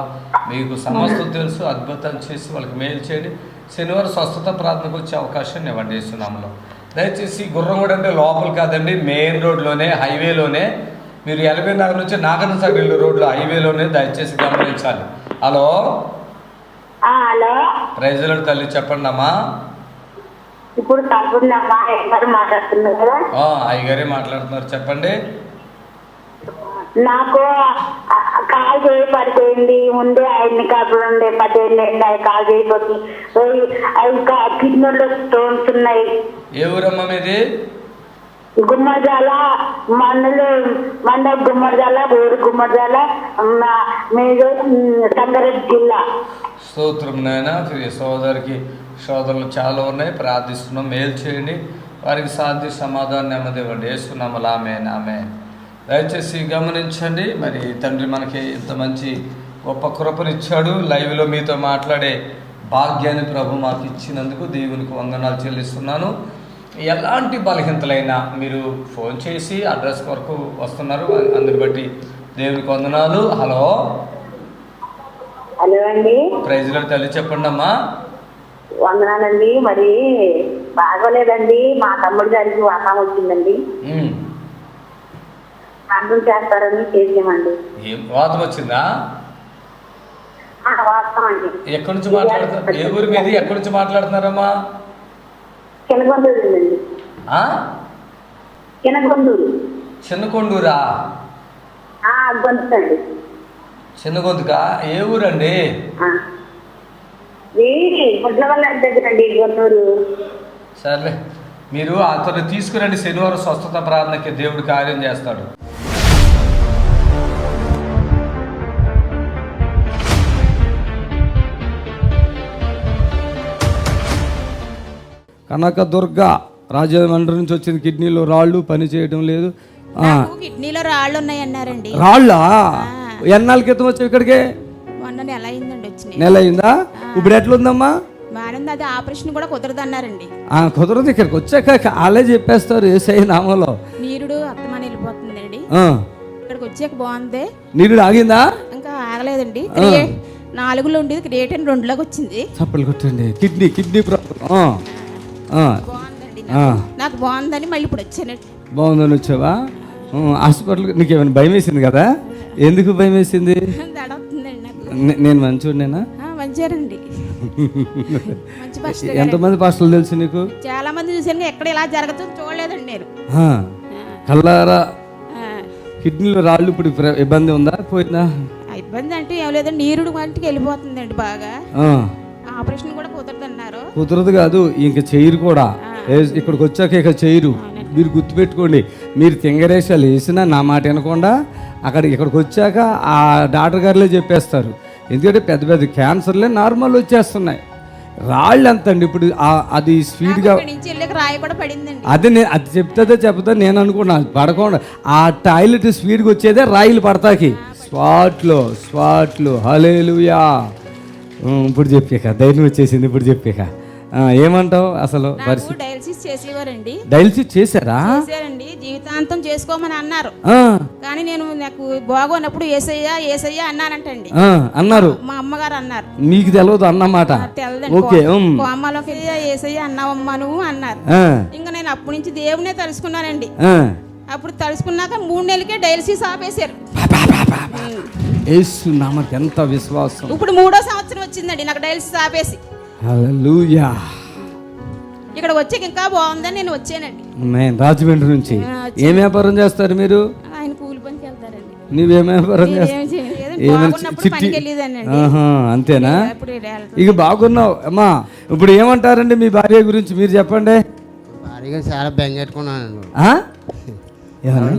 మీకు సమస్తం తెలుసు. అద్భుతం చేసి వాళ్ళకి మేలు చేయండి. శనివారం స్వస్థత ప్రార్థనకు వచ్చే అవకాశాన్ని ఇవ్వండి యేసునామములో. దయచేసి గుర్రంగూడ అంటే లోపల కాదండి, మెయిన్ రోడ్లోనే, హైవేలోనే. మీరు ఎల్బీ నగర్ నుంచి నాగన్న సాగర్ రోడ్లో హైవేలోనే, దయచేసి గమనించాలి. హలో హలో, ప్రైజ్ లార్డ్ తల్లి, చెప్పండి అమ్మా. ఇప్పుడు మాట్లాడుతున్నారు. అయ్యగారే మాట్లాడుతున్నారు, చెప్పండి. నాకు కాల్ చేయి పడిపోయింది, ముందే 5 కాపులు ఉండే 10 ఏళ్ళు కాల్ చేయబోతుంది. కిడ్నీలో స్టోన్స్ ఉన్నాయి. ఏ ఊరమ్మా మీది? గుమ్మడిజాల మండల గుమ్మడిజాల, ఊరు గుమ్మడిజాల, మీరు సంగారెడ్డి జిల్లా. స్తోత్రం నాయన. సోదరికి సోదరులు చాలా ఉన్నాయి, ప్రార్థిస్తున్నాం. మేలు చేయండి, వారికి శాంతి సమాధానం నెమ్మది ఇవ్వండి యేసునామములో. ఆమేన్ ఆమేన్. దయచేసి గమనించండి. మరి తండ్రి మనకి ఇంత మంచి గొప్ప కృపనిచ్చాడు. లైవ్లో మీతో మాట్లాడే భాగ్యాన్ని ప్రభు మాకు ఇచ్చినందుకు దేవునికి వందనాలు చెల్లిస్తున్నాను. ఎలాంటి బలహీనతలైనా మీరు ఫోన్ చేసి అడ్రస్ వరకు వస్తున్నారు, అందుని బట్టి దేవునికి వందనాలు. హలో హలో అండి, ప్రైజ్ లార్డ్ తల్లి, చెప్పండి అమ్మా. వందనాలండి. మరి బాగోలేదండి, మా తమ్ముడు గారికి వాతం వచ్చిందండి, ప్రార్థన చేస్తారని చేసామండి. వాతం వచ్చిందా? వాతం అండి. ఎక్కడి నుంచి మాట్లాడుతున్నారు? ఏ ఊరి మీది? ఎక్కడి నుంచి మాట్లాడుతున్నారమ్మా? చిన్నగొందూరు అండి. చిన్నగొందూరు. చిన్నకొండూరా? గొంతండి. చిన్నగొంతుకా? ఏ ఊరండి? గుడ్లవల్ల దగ్గర అండి, గొంతూరు. సర్లే, మీరు అతను తీసుకురండి. శనివారం స్వస్థత ప్రార్థనకి దేవుడు కార్యం చేస్తాడు. కనకదుర్గ రాజమండ్రి నుంచి వచ్చింది. కిడ్నీలో రాళ్ళు పని చేయడం లేదు. కిడ్నీలో రాళ్ళు ఉన్నాయి అన్నారండి. రాళ్ళా? ఎన్నాళ్ళ క్రితం వచ్చావు ఇక్కడికి? మొన్న నెల అయిందండి వచ్చి. నెల అయిందా? ఇప్పుడు ఎట్లుందమ్మా? బాగుంది. అది ఆపరేషన్ కూడా కుదరదు అన్నారండి. కుదరదు. ఇక్కడికి వచ్చాక వాళ్ళే చెప్పేస్తారు యేసయ్య నామములో. నీరుడు అత్తమని వెళ్ళిపోతుందండి. ఇక్కడికి వచ్చాక బాగుంది. నీరుడు ఆగిందా? ఇంకా ఆగలేదండి. 4లో ఉండేది క్రియేటిన్ 2లోకి వచ్చింది. చప్పలు కొట్టండి. కిడ్నీ ప్రాబ్లం బాగుందండి. నాకు బాగుందని మళ్ళీ ఇప్పుడు వచ్చానండి. బాగుందని వచ్చావా? హాస్పిటల్ నీకు ఏమైనా భయం వేసింది కదా? ఎందుకు భయం వేసింది? నేను మంచివాడినేనా? మంచివారండి. ఎంతమంది పాస్టర్లు తెలుసు నీకు? చాలా మంది చూసాను, ఎక్కడ ఇలా జరుగుతుంది చూడలేదండి నేను. కల్లారా కిడ్నీలో రాళ్ళు ఇప్పుడు ఇబ్బంది ఉందా పోయిందా? ఇబ్బంది అంటే ఏం లేదండి, నీరుడు వంటికి వెళ్ళిపోతుందండి బాగా. ఆపరేషన్ కూడా కుదరదు అన్నారు. కుదరదు కాదు, ఇంక చేయరు కూడా. ఇక్కడికి వచ్చాక ఇక చేయరు. మీరు గుర్తుపెట్టుకోండి, మీరు తింగరేషాలు వేసినా నా మాట వినకుండా ఇక్కడికి వచ్చాక ఆ డాక్టర్ గారులే చెప్పేస్తారు. ఎందుకంటే పెద్ద పెద్ద క్యాన్సర్లే నార్మల్ వచ్చేస్తున్నాయి. రాళ్ళు ఎంత అండి ఇప్పుడు అది స్పీడ్గా రాయి కూడా పడిందండి. అది చెప్తా నేను అనుకున్నాను పడకుండా ఆ టాయిలెట్ స్పీడ్గా వచ్చేదే రాయిలు పడతాకి స్పాట్లు హల్లెలూయా. ఇప్పుడు చెప్పాక ధైర్యం వచ్చేసింది. ఇప్పుడు చెప్పాక ఏమంటావు అసలు డయాలసిస్ చేసేవారండి. డయాలసిస్ చేశారా? చేశారండి, జీవితాంతం చేసుకోమని అన్నారు. కానీ నాకు బాగోనప్పుడు ఏసయ్య అన్నానంటండి. అన్నారు, మా అమ్మగారు అన్నారు. మీకు తెలియదు అన్నమాట. ఓకే, కోమలోకి ఏసయ్య అన్నావమ్మా నువ్వు అన్నారు. ఇంకా నేను అప్పటి నుంచి దేవునే తలుసుకున్నానండి. అప్పుడు తలుసుకున్నాక 3 నెలలకే డయాలసిస్ ఆపేశారు. యేసు నామమున ఎంత విశ్వాసం. ఇప్పుడు 3వ సంవత్సరం వచ్చిందండి నాకు డయాలసిస్ ఆపేసి. హల్లెలూయా. ఇక్కడ వచ్చాక ఇంకా బాగుందని నేను వచ్చానండి. నేను రాజమండ్రి నుంచి. ఏం వ్యాపారం చేస్తారు మీరు? ఆయన కూలి పనికి వెళ్తారండి. నువ్వేం వ్యాపారం చేస్తావు? అంతేనా? ఇక బాగున్నావు అమ్మా. ఇప్పుడు ఏమంటారండి మీ భార్య గురించి మీరు చెప్పండి. భార్య గురించి చాలా బెంగెట్టుకున్నాను.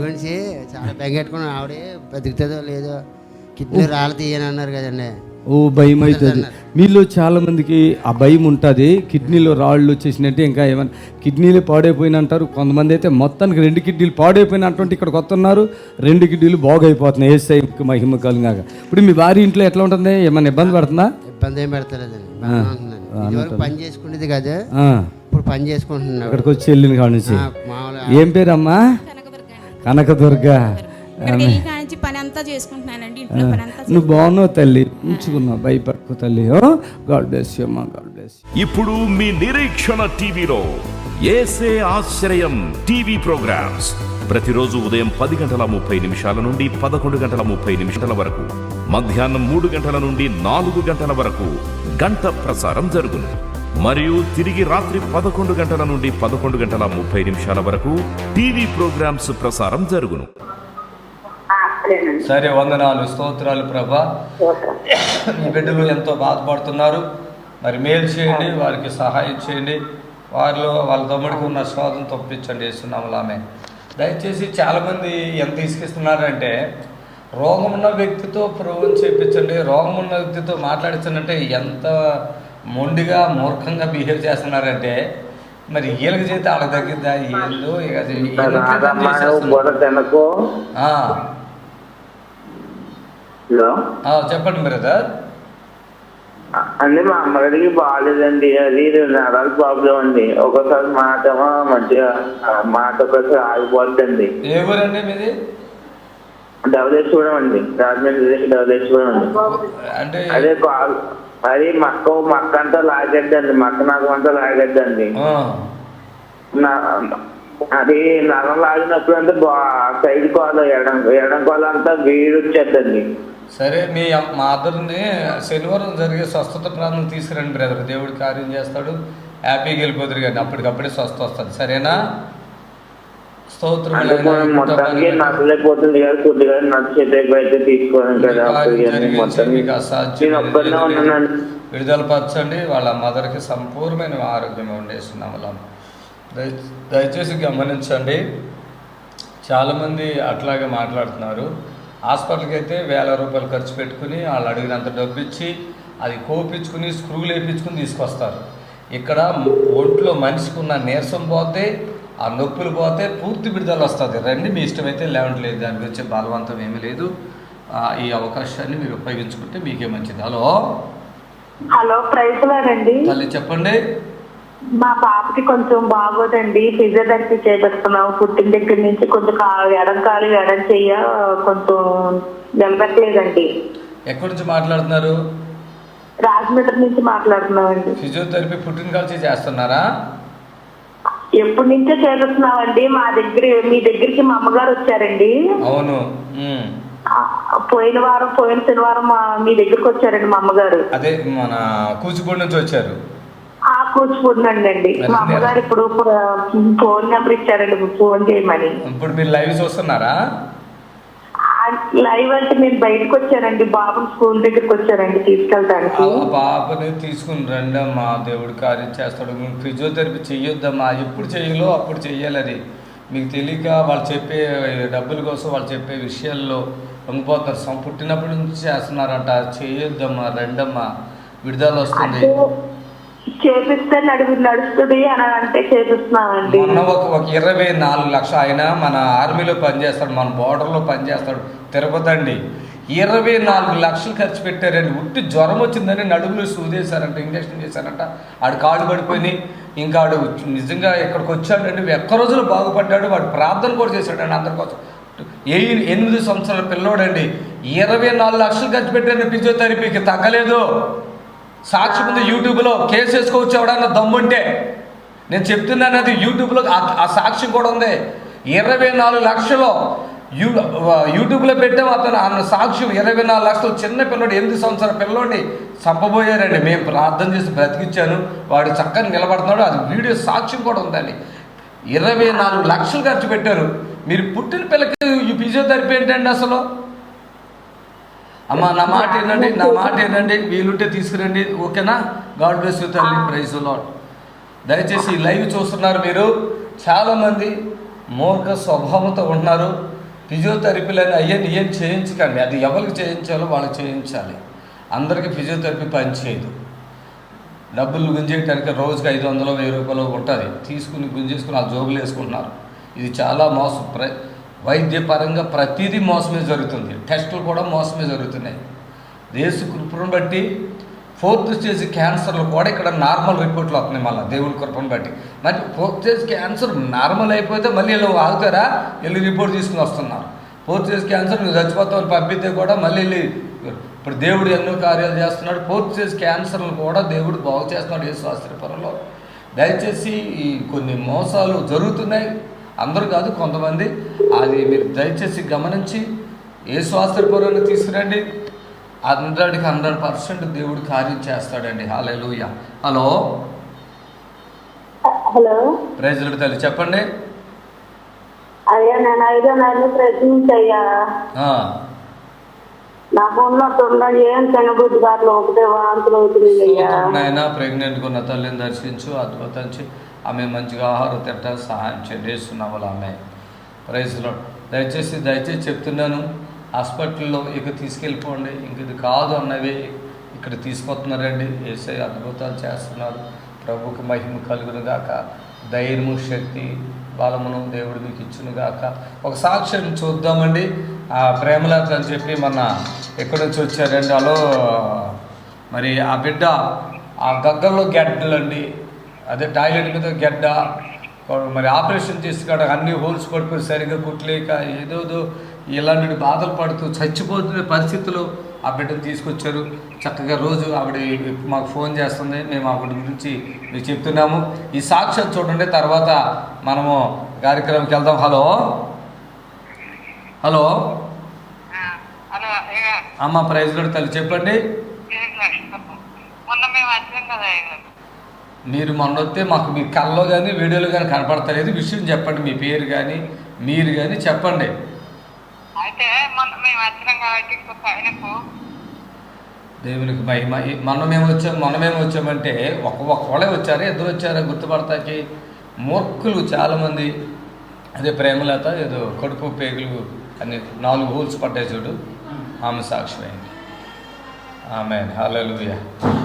గురించి చాలా బెంగెట్టుకున్నాను. ఆవిడే బతుకుతుందో లేదో, కిడ్నీ రాళ్ళు తీయని అన్నారు కదండి. ఓ భయం అవుతుంది మీలో చాలా మందికి. ఆ భయం ఉంటుంది. కిడ్నీలో రాళ్ళు వచ్చేసినట్టే, ఇంకా ఏమన్నా కిడ్నీలు పాడైపోయిన అంటారు. కొంతమంది అయితే మొత్తానికి 2 కిడ్నీలు పాడైపోయిన అటువంటి ఇక్కడికి వస్తున్నారు. 2 కిడ్నీలు బాగైపోతున్నాయి. యేసయ్యకు మహిమ కలుగాక. ఇప్పుడు మీ భార్య ఇంట్లో ఎట్లా ఉంటుంది? ఏమన్నా ఇబ్బంది పడుతుందా? ఇబ్బంది ఏం పెడతలేదండి. పని చేసుకునేది కదా, ఇప్పుడు పని చేసుకుంటున్నాను. అక్కడికి వచ్చి వెళ్ళిన కాడ నుంచి. ఏం పేరమ్మా? కనకదుర్గ. పని అంతా చేసుకుంటున్నానండి. నువ్వు బాగున్నావు తల్లి, ఉంచుకున్నావు, భయపడుకో తల్లి. గాడ్ బ్లెస్ యు అమ్మా, గాడ్ బ్లెస్ యు. ఇప్పుడు మీ నిరీక్షణ టీవీలో యేసే ఆశ్రయం టీవీ ప్రోగ్రామ్స్ ప్రతిరోజు ఉదయం 10:30 నుండి 11:30 వరకు, మధ్యాహ్నం 3 గంటల నుండి 4 గంటల వరకు గంట ప్రసారం జరుగును. మరియు తిరిగి రాత్రి 11 గంటల నుండి 11:30 వరకు టీవీ ప్రోగ్రామ్స్ ప్రసారం జరుగును. సరే, వందనాలు, స్తోత్రాలు ప్రభా. మీ బిడ్డలు ఎంతో బాధపడుతున్నారు. మరి మేలు చేయండి, వారికి సహాయం చేయండి. వారిలో వాళ్ళ తమ్ముడికి ఉన్న శోధన తప్పించండి యేసునామములో. దయచేసి చాలామంది ఎంత తీసుకిస్తున్నారంటే, రోగం ఉన్న వ్యక్తితో ప్రభువుని చేయించండి, రోగం ఉన్న వ్యక్తితో మాట్లాడించండి. ఎంత మొండిగా మూర్ఖంగా బిహేవ్ చేస్తున్నారంటే, మరి వీళ్ళకి చేస్తే వాళ్ళకి తగ్గిద్దా? ఏందో చెప్పండి బ్రదర్. అంటే మా అమ్మగారికి బాగాలేదండి, అది నరాల ప్రాబ్లం అండి. ఒకసారి మాట మంచిగా మాట ఒకసారి ఆగిపోద్దండి. ఏ ఊరండి మీది? డబలేశ్వరం అండి, రాజమండ్రి డబలేశ్వరం అండి. అంటే అదే అది మక్క అంతా లాగద్దండి, మక్క నగం అంతా లాగద్దండి. అది నరం లాగినప్పుడు అంటే సైడ్ కాలు ఎడం కాలు అంతా వేడి వచ్చేద్దండి. సరే, మా అద్దరిని శనివారం జరిగే స్వస్థత ప్రాంతం తీసుకురండి బ్రదర్. దేవుడు కార్యం చేస్తాడు, హ్యాపీగా వెళ్ళిపోతారు. కానీ అప్పటికప్పుడే స్వస్థ వస్తుంది. సరేనా? స్తోత్రం. నచ్చలేకపోతుంది కదా, కొద్దిగా నచ్చేటైతే తీసుకోవాలి కదా. విడుదల పరచండి. వాళ్ళ మదర్కి సంపూర్ణమైన ఆరోగ్యం ఉండేస్తున్నాము. దయచేసి గమనించండి. చాలామంది అట్లాగే మాట్లాడుతున్నారు. హాస్పిటల్కి అయితే ₹1000 ఖర్చు పెట్టుకుని వాళ్ళు అడిగినంత డబ్బు ఇచ్చి అది కోపించుకుని స్క్రూలు వేయించుకుని తీసుకొస్తారు. ఇక్కడ ఒంట్లో మనిషికి ఉన్న నీరసం పోతే, ఆ నొప్పులు పోతే పూర్తి విడుదల వస్తుంది. రండి, మీ ఇష్టమైతే లేవట్లేదు. దాని గురించి బలవంతం ఏమీ లేదు. ఈ అవకాశాన్ని మీరు ఉపయోగించుకుంటే మీకే మంచిది. Hello, praise lord. మళ్ళీ చెప్పండి. మా పాపకి కొంచెం బాగోదండి, ఫిజియోథెరపీ చేపిస్తున్నాం. పుట్టిన దగ్గర నుంచి కొంచెం ఎడం చెయ్య కొంచెం నిలబెట్టలేదండి. ఎక్కడి నుంచి మాట్లాడుతున్నారు? రాజమండ్రి నుంచి మాట్లాడుతున్నామండి. ఫిజియోథెరపీ పుట్టిన కాల్చి చేస్తున్నారా? ఎప్పటి నుంచో చేస్తున్నామండి. మీ దగ్గరికి మా అమ్మగారు వచ్చారండి. అవును, పోయిన శనివారం మీ దగ్గరికి వచ్చారండి మా అమ్మగారు. అదే మన కూచిపూడి నుంచి వచ్చారు. కూచిపూడినండి. మా అమ్మగారు ఇప్పుడు ఫోన్ నెంబర్ ఇచ్చారండి, ఫోన్ చేయమని. ఇప్పుడు మీరు లైవ్ చూస్తున్నారా? లైవ్ అంటే నేను బయటకు వచ్చానండి, బాబుని స్కూల్ దగ్గరికి వచ్చానండి తీసుకెళ్ళడానికి. ఆ పాపని తీసుకుని రండి అమ్మా, దేవుడు కార్యం చేస్తాడు. నువ్వు ఫిజియోథెరపీ చెయ్యొద్దమ్మా, ఎప్పుడు చెయ్యాలో అప్పుడు చెయ్యాలి. అది మీకు తెలియక వాళ్ళు చెప్పే డబ్బుల కోసం వాళ్ళు చెప్పే విషయాల్లో లొంగిపోతారు. పుట్టినప్పటి నుంచి చేస్తున్నారంట. చెయ్యొద్దమ్మా, రెండమ్మా, విడుదల వస్తుంది. చేపిస్తే నడుస్తుంది అని అంటే చేపిస్తున్నామండి. మొన్న ఒక 24 లక్షలు ఆయన మన ఆర్మీలో పనిచేస్తాడు, మన బోర్డర్లో పనిచేస్తాడు, తిరుపతి అండి. 24 లక్షలు ఖర్చు పెట్టారండి. ఉట్టి జ్వరం వచ్చిందని నడుములు సూదేశారంట, ఇంజక్షన్ చేశారంట. ఆడు కాళ్ళు పడిపోయి ఇంకా ఆడు నిజంగా ఇక్కడికి వచ్చాడండి. ఒక్క రోజులో బాగుపడ్డాడు. వాడు ప్రార్థన కూడా చేశాడండి అందరి కోసం. 8 సంవత్సరాల పిల్లోడండి. 24 లక్షలు ఖర్చు పెట్టారండి ఫిజియోథెరపీకి, తగ్గలేదు. సాక్షి ముందు యూట్యూబ్లో కేసు వేసుకోవచ్చు ఎవడన్నా దమ్ముంటే. నేను చెప్తున్నాను, అది యూట్యూబ్లో ఆ సాక్ష్యం కూడా ఉంది. 24 లక్షలు యూట్యూబ్లో పెట్టాము. అతను సాక్ష్యం 24 లక్షలు. చిన్న పిల్లోడు 8 సంవత్సరాల పిల్లోడిని చంపబోయారండి. మేము ప్రార్థన చేసి బ్రతికిచ్చాను, వాడు చక్కగా నిలబడుతున్నాడు. అది వీడియో సాక్ష్యం కూడా ఉందండి. 24 లక్షలు ఖర్చు పెట్టారు. మీరు పుట్టిన పిల్లకి ఈ ఫిజియోథెరపీ ఏంటండి అసలు? అమ్మ నా మాట ఏంటండి, వీలుంటే తీసుకురండి, ఓకేనా? గాడ్ బ్లెస్ యూ తల్లి, ప్రైజ్ ది లార్డ్. దయచేసి ఈ లైవ్ చూస్తున్నారు మీరు, చాలామంది మూర్ఖ స్వభావంతో ఉంటున్నారు. ఫిజియోథెరపీలని అయ్యని ఏం చేయించకండి. అది ఎవరికి చేయించాలో వాళ్ళకి చేయించాలి. అందరికీ ఫిజియోథెరపీ పనిచేయదు. డబ్బులు గుంజేయడానికి రోజుకి 500 1000 రూపాయలు ఉంటుంది. తీసుకుని గుంజేసుకుని ఆ జోబులు వేసుకుంటున్నారు. ఇది చాలా మోసం. వైద్యపరంగా ప్రతిదీ మోసమే జరుగుతుంది. టెస్టులు కూడా మోసమే జరుగుతున్నాయి. దేశ కృపను బట్టి 4th స్టేజ్ క్యాన్సర్లు కూడా ఇక్కడ నార్మల్ రిపోర్ట్లు వస్తున్నాయి. మళ్ళీ దేవుడి కృపను బట్టి. మరి 4th స్టేజ్ క్యాన్సర్ నార్మల్ అయిపోతే మళ్ళీ వీళ్ళు ఆగుతారా? వెళ్ళి రిపోర్ట్ తీసుకుని వస్తున్నారు. 4th స్టేజ్ క్యాన్సర్ నువ్వు చచ్చిపోతామని పంపితే కూడా మళ్ళీ వెళ్ళి ఇప్పుడు దేవుడు ఎన్నో కార్యాలు చేస్తున్నాడు. 4th స్టేజ్ క్యాన్సర్లు కూడా దేవుడు బాగు చేస్తున్నాడు యేసు ఆశ్రయపురంలో. దయచేసి ఈ కొన్ని మోసాలు జరుగుతున్నాయి. అందరూ కాదు, కొంతమంది. అది మీరు దయచేసి గమనించి యేసు ఆశ్రయపురాన్ని తీసుకురండి. 100కి 100% దేవుడు కార్యం చేస్తాడండి. హల్లెలూయా. హలో ప్రైజ్ లార్డ్ తల్లి, చెప్పండి. అయ్యా నేను 5వ నెలలో ప్రెగ్నెంట్ అయ్యా. నా ఫోన్లో ఏం తినబుద్ధి గారు ఒకటే వాంతులు అవుతుంది అయ్యా. ప్రెగ్నెంట్గా ఉన్న తల్లిని దర్శించు, అద్భుతం ఆమె మంచిగా ఆహారం తిట్టడానికి సహాయం చేస్తున్నాము. ఆమె ప్రైజ్ లార్డ్. దయచేసి చెప్తున్నాను, హాస్పిటల్లో ఇక తీసుకెళ్ళిపోండి. ఇంక ఇది కాదు అన్నవి ఇక్కడ తీసుకొస్తున్నారండి. యేసయ్య అద్భుతాలు చేస్తున్నారు. ప్రభువుకి మహిమ కలుగును గాక. ధైర్యము, శక్తి, బలమును దేవుడు మీకు ఇచ్చును గాక. ఒక సాక్ష్యం చూద్దామండి. ఆ ప్రేమలత అని చెప్పి మన ఎక్కడి నుంచి వచ్చారండి. అలో మరి ఆ బిడ్డ ఆ గగ్గల్లో గెడ్డలండి, అదే టాయిలెట్ మీద గెడ్డ, మరి ఆపరేషన్ చేసుకోవడానికి అన్ని హోల్స్ పడిపోయి సరిగ్గా కుట్టలేక ఏదోదో ఇలాంటి బాధలు పడుతూ చచ్చిపోతున్న పరిస్థితులు ఆ బిడ్డను తీసుకొచ్చారు. చక్కగా రోజు ఆవిడ మాకు ఫోన్ చేస్తుంది, మేము ఆవిడ గురించి మీకు చెప్తున్నాము. ఈ సాక్ష్యం చూడండి, తర్వాత మనము కార్యక్రమంకి వెళ్దాం. హలో హలో అమ్మ, ప్రైజ్ లార్డ్ తల్లి, చెప్పండి. మీరు మొన్న వస్తే మాకు మీ కళ్ళలో కానీ వీడియోలో కానీ కనపడతలేదు. విషయం చెప్పండి, మీ పేరు కానీ మీరు కానీ చెప్పండి. దేవునికి మహిమ. మొన్నమేమి వచ్చామంటే ఒకళ్ళే వచ్చారు, ఇద్దరు వచ్చారా గుర్తుపడతాకి? మూర్ఖులు చాలామంది. అదే ప్రేమలత ఏదో కడుపు పేగులు అని 4 హోల్స్ పడ్డాయి చూడు, ఆమె సాక్ష్యమైంది. ఆమె హల్లెలూయా.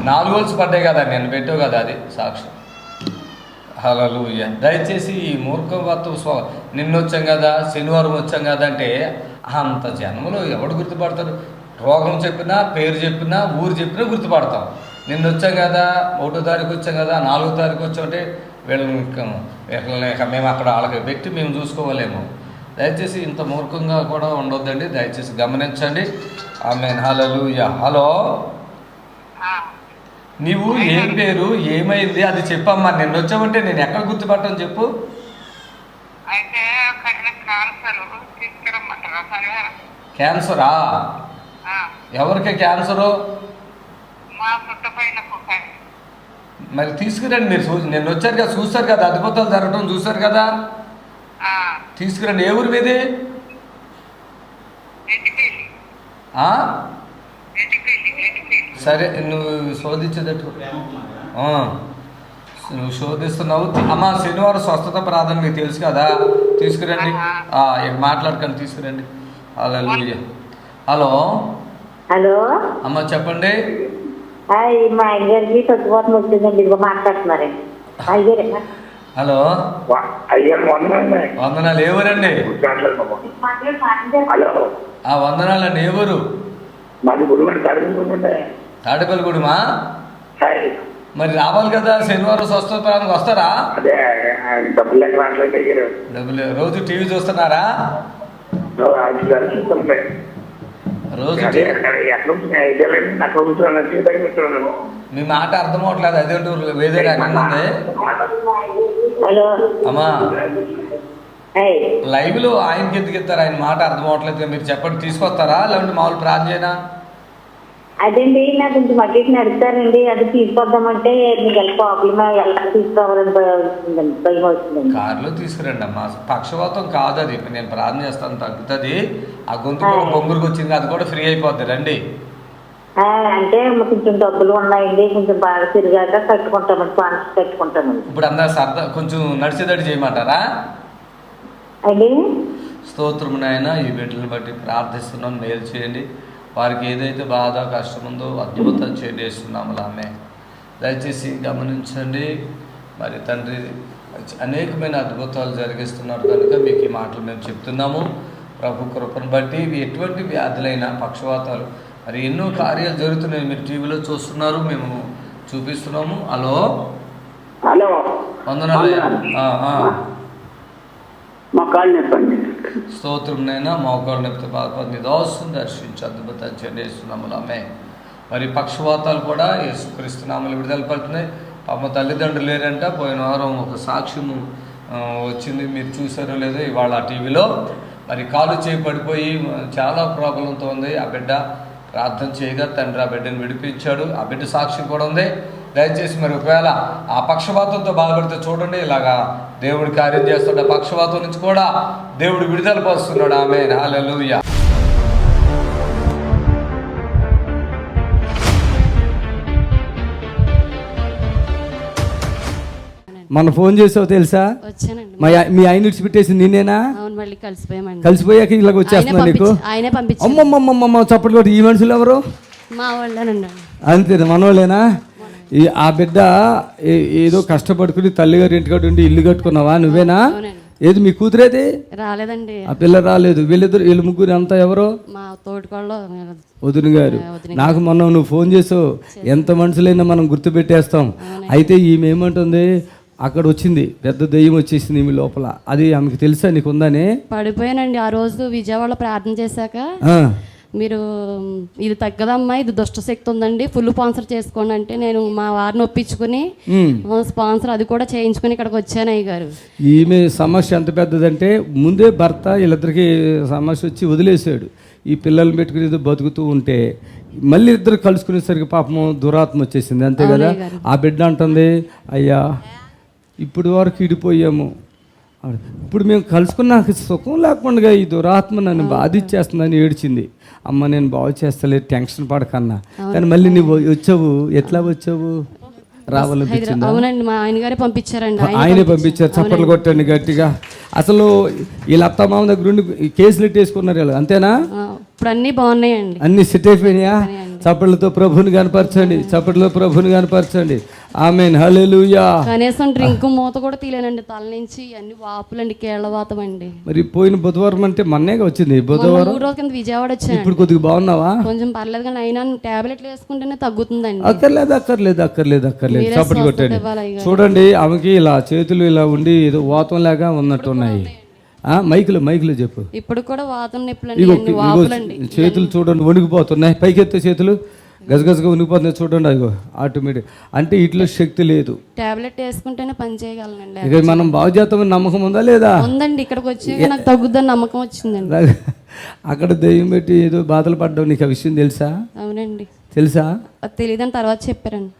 4 హోల్స్ పడ్డాయి కదా, నేను పెట్టావు కదా, అది సాక్ష్యం. హల్లెలూయా. దయచేసి ఈ మూర్ఖవత్వ నిన్న వచ్చాం కదా, శనివారం వచ్చాం కదా అంటే అంత జన్మలో ఎవడు గుర్తుపడతారు? రోగం చెప్పినా, పేరు చెప్పినా, ఊరు చెప్పినా గుర్తుపడతాం. నిన్న వచ్చాం కదా, 1వ తారీఖు వచ్చాం కదా, 4వ తారీఖు వచ్చామంటే వీళ్ళని మేము అక్కడ వాళ్ళకి పెట్టి మేము చూసుకోవాలేమో. దయచేసి ఇంత మూర్ఖంగా కూడా ఉండొద్దండి, దయచేసి గమనించండి. ఆమేన్. హల్లెలూయా. హలో, నీవు ఏం పేరు, ఏమైంది అది చెప్పమ్మా. నిన్న వచ్చామంటే నేను ఎక్కడ గుర్తుపట్టని చెప్పు. క్యాన్సరా? ఎవరికి క్యాన్సరు? మరి తీసుకురండి. మీరు నిన్న వచ్చారు కదా, చూస్తారు కదా, అద్భుతాలు జరగడం చూస్తారు కదా, తీసుకురండి. ఏ ఊరు మీది? ఆ? సరే నువ్వు శోధించేటట్టు నువ్వు శోధిస్తున్నావు. అమ్మ శనివారం స్వస్థత ప్రార్థన మీకు తెలుసు కదా, తీసుకురండి. ఇక మాట్లాడకండి, తీసుకురండి. హల్లెలూయా. హలో హలో అమ్మ చెప్పండి. మా ఆయన గారికి తగ్గిపోతం వచ్చిందండి, ఇదిగో మాట్లాడుతున్నారండి. అయ్యారే హలో వందనాలు. ఎవరండి? వందనాలండి. ఎవరు? తాడపల్లిగూడమా? మరి రావాలి కదా, శనివారం స్వస్థత ప్రాంతానికి వస్తారా? డబ్బులు రోజు టీవీ చూస్తున్నారా? రోజు మీ మాట అర్థం అవట్లేదు. అదేంటి వేరే రకంగా ఉంది. అమ్మా లైవ్ లో ఆయనకి ఎందుకు ఇస్తారు? ఆయన మాట అర్థం అవట్లేదు. మీరు చెప్పండి, తీసుకొస్తారా లేదంటే మామూలు ప్రార్థన? అదండి నాకు కొంచెం మట్టికి నడుస్తారండి, అది తీసుకొద్దామంటే మీకు ప్రాబ్లమ్ ఎలా తీసుకోవాలని భయం అవుతుందండి. కారులో తీసుకురండి అమ్మా. పక్షవాతం కాదు అది, నేను ప్రార్థన చేస్తాను తగ్గుతుంది. ఆ గొంతు కూడా బొంగురికి వచ్చింది, అది కూడా ఫ్రీ అయిపోద్ది. రండి. అంటే కొంచెం డబ్బులు ఉన్నాయండి, కొంచెం బాగా తిరిగాక కట్టుకుంటామండి, పాన్స్ కట్టుకుంటామండి. ఇప్పుడు అందరు సరదా కొంచెం నడిచేదడి చేయమంటారా? అండి స్తోత్రం నాయన, ఈ బిడ్డలను బట్టి ప్రార్థిస్తున్నాం, మేలు చేయండి. వారికి ఏదైతే బాధ కష్టం ఉందో అద్భుతం చేస్తున్నాము. ఆమె దయచేసి గమనించండి. మరి తండ్రి అనేకమైన అద్భుతాలు జరిగిస్తున్నారు కనుక మీకు ఈ మాటలు మేము చెప్తున్నాము. ప్రభు కృపను బట్టి ఎటువంటి వ్యాధులైన పక్షవాతాలు మరి ఎన్నో కార్యాలు జరుగుతున్నాయి. మీరు టీవీలో చూస్తున్నారు, మేము చూపిస్తున్నాము. హలో హలో వందనాలు. మోకాళ్ళు నొప్పండి. స్తోత్రంనైనా మోకాళ్ళు నొప్పితో బాధపడి దోషం దర్శించి అద్భుతం చేస్తున్నాము. ఆమె మరి పక్షవాతాలు కూడా యేసుక్రీస్తునామములో విడుదల పడుతున్నాయి. పాప తల్లిదండ్రులు లేరంట. పోయిన వారం ఒక సాక్ష్యము వచ్చింది, మీరు చూసారో లేదో ఇవాళ టీవీలో. మరి కాలు చేయి పడిపోయి చాలా ప్రాబ్లంతో ఉంది ఆ బిడ్డ. ప్రార్థన చేయగా తండ్రి ఆ బిడ్డను విడిపించాడు. ఆ బిడ్డ సాక్ష్యం కూడా ఉంది. దయచేసి మరి ఒకవేళ ఆ పక్షవాతంతో బాధపడితే చూడండి, ఇలాగా దేవుడి కార్యం చేస్తుంటే పక్షవాతం నుంచి కూడా దేవుడు విడుదల పరుస్తున్నాడు. ఆమేన్. హల్లెలూయా. మన ఫోన్ చేసావు తెలుసా? వచ్చానండి. మీ ఆయన విడిచిపెట్టేసి నేనేనా? అవును, మళ్ళీ కలిసిపోయామండి. కలిసిపోయాక ఇలాగ వచ్చేస్తున్నా నీకు? ఆయనే పంపించారు. అమ్మమ్మమ్మమ్మ చప్పట్లు కొట్టి. ఈ మనుషులు ఎవరు? మా వాళ్ళేనండి. అంతే, మనోళ్ళేనా? ఆ బిడ్డ ఏదో కష్టపడుకుని తల్లిగారు ఇంటికాడ ఉండి ఇల్లు కట్టుకున్నావా? నువ్వేనా? ఏది మీ కూతురేది? రాలేదండి. ఆ పిల్ల రాలేదు. వీళ్ళు ముగ్గురు అంతా ఎవరో? మా తోటికోళ్ళు వదిన గారు. నాకు మొన్న నువ్వు ఫోన్ చేసావు, ఎంత మనుషులైనా మనం గుర్తుపెట్టేస్తాం. అయితే ఈమె ఏమంటుంది, అక్కడ వచ్చింది పెద్ద దెయ్యం వచ్చేసింది ఈమె లోపల. అది ఆమెకు తెలుసా నీకు ఉందని? పడిపోయానండి. ఆ రోజు విజయవాడలో ప్రార్థన చేశాక మీరు ఇది తగ్గదమ్మా, ఇది దుష్ట శక్తి ఉందండి, ఫుల్ స్పాన్సర్ చేసుకోండి అంటే నేను మా వారిని ఒప్పించుకుని స్పాన్సర్ అది కూడా చేయించుకుని ఇక్కడికి వచ్చాను. అయ్య గారు, ఈమె సమస్య ఎంత పెద్దదంటే ముందే భర్త వీళ్ళిద్దరికి సమస్య వచ్చి వదిలేసాడు. ఈ పిల్లల్ని పెట్టుకుని ఏదో బతుకుతూ ఉంటే మళ్ళీ ఇద్దరు కలుసుకునేసరికి పాపము దురాత్మ వచ్చేసింది. అంతే కదా? ఆ బిడ్డ అంటుంది, అయ్యా ఇప్పుడు వరకు ఇడిపోయాము, ఇప్పుడు మేము కలుసుకున్నాక సుఖం లేకుండా ఈ దురాత్మ నన్ను బాధించేస్తుందని ఏడ్చింది. అమ్మ నేను బాగు చేస్తలేదు, టెన్షన్ పడకన్నా. కానీ మళ్ళీ నువ్వు వచ్చావు, ఎట్లా వచ్చావు? రావాలనిపించింది. అవునండి, మా ఆయన గారే పంపించారండి. ఆయనే పంపించారు. చప్పట్లు కొట్టండి గట్టిగా. అసలు వీళ్ళ అత్త మామ దగ్గర ఉండి కేసులు ఎట్టేసుకున్నారు వీళ్ళు, అంతేనా? ఇప్పుడు అన్నీ బాగున్నాయండి, అన్ని సెట్ అయిపోయినాయా? చప్పట్లతో ప్రభుని కనపరచండి, చప్పట్లతో ప్రభుని కనపరచండి. ఆమేన్. హల్లెలూయా. కనీసం డ్రింక్ మూత కూడా తీలేనండి, తల నుంచి అన్ని వాపులండి, కేళ్లవాతం అండి. మరి పోయిన బుధవారం అంటే మొన్నేగా వచ్చింది. బుధవారం 3 రోజుల కింద విజయవాడ వచ్చాను. ఇప్పుడు కొద్దిగా బాగున్నావా? కొంచెం పర్లేదు, కానీ అయినా టాబ్లెట్లు వేసుకుంటేనే తగ్గుతుందండి. అక్కర్లేదు. చప్పట్లు కొట్టండి. చూడండి, ఆమెకి ఇలా చేతులు ఇలా ఉండి ఏదో వాతం లాగా ఉన్నట్టున్నాయి. మైకులు చెప్పు. ఇప్పుడు కూడా వాతం నొప్పులండి, చేతులు చూడండి వణికిపోతున్నాయి. పైకెత్తే చేతులు గజగజగా వణికిపోతున్నాయి చూడండి. అదిగో ఆటోమేటిక్. అంటే ఇట్లా శక్తి లేదు. టాబ్లెట్ వేసుకుంటేనే పని చేయగలనండి. ఇక మనం బాగు చేస్తామని నమ్మకం ఉందా లేదా? ఉందండి. ఇక్కడికి వచ్చి నాకు తగ్గుద్దని నమ్మకం వచ్చిందండి. అక్కడ దెయ్యం పెట్టి ఏదో బాధలు పడ్డావు, నీకు ఆ విషయం తెలుసా? అవునండి. తెలుసా? తెలియదని తర్వాత చెప్పారండి.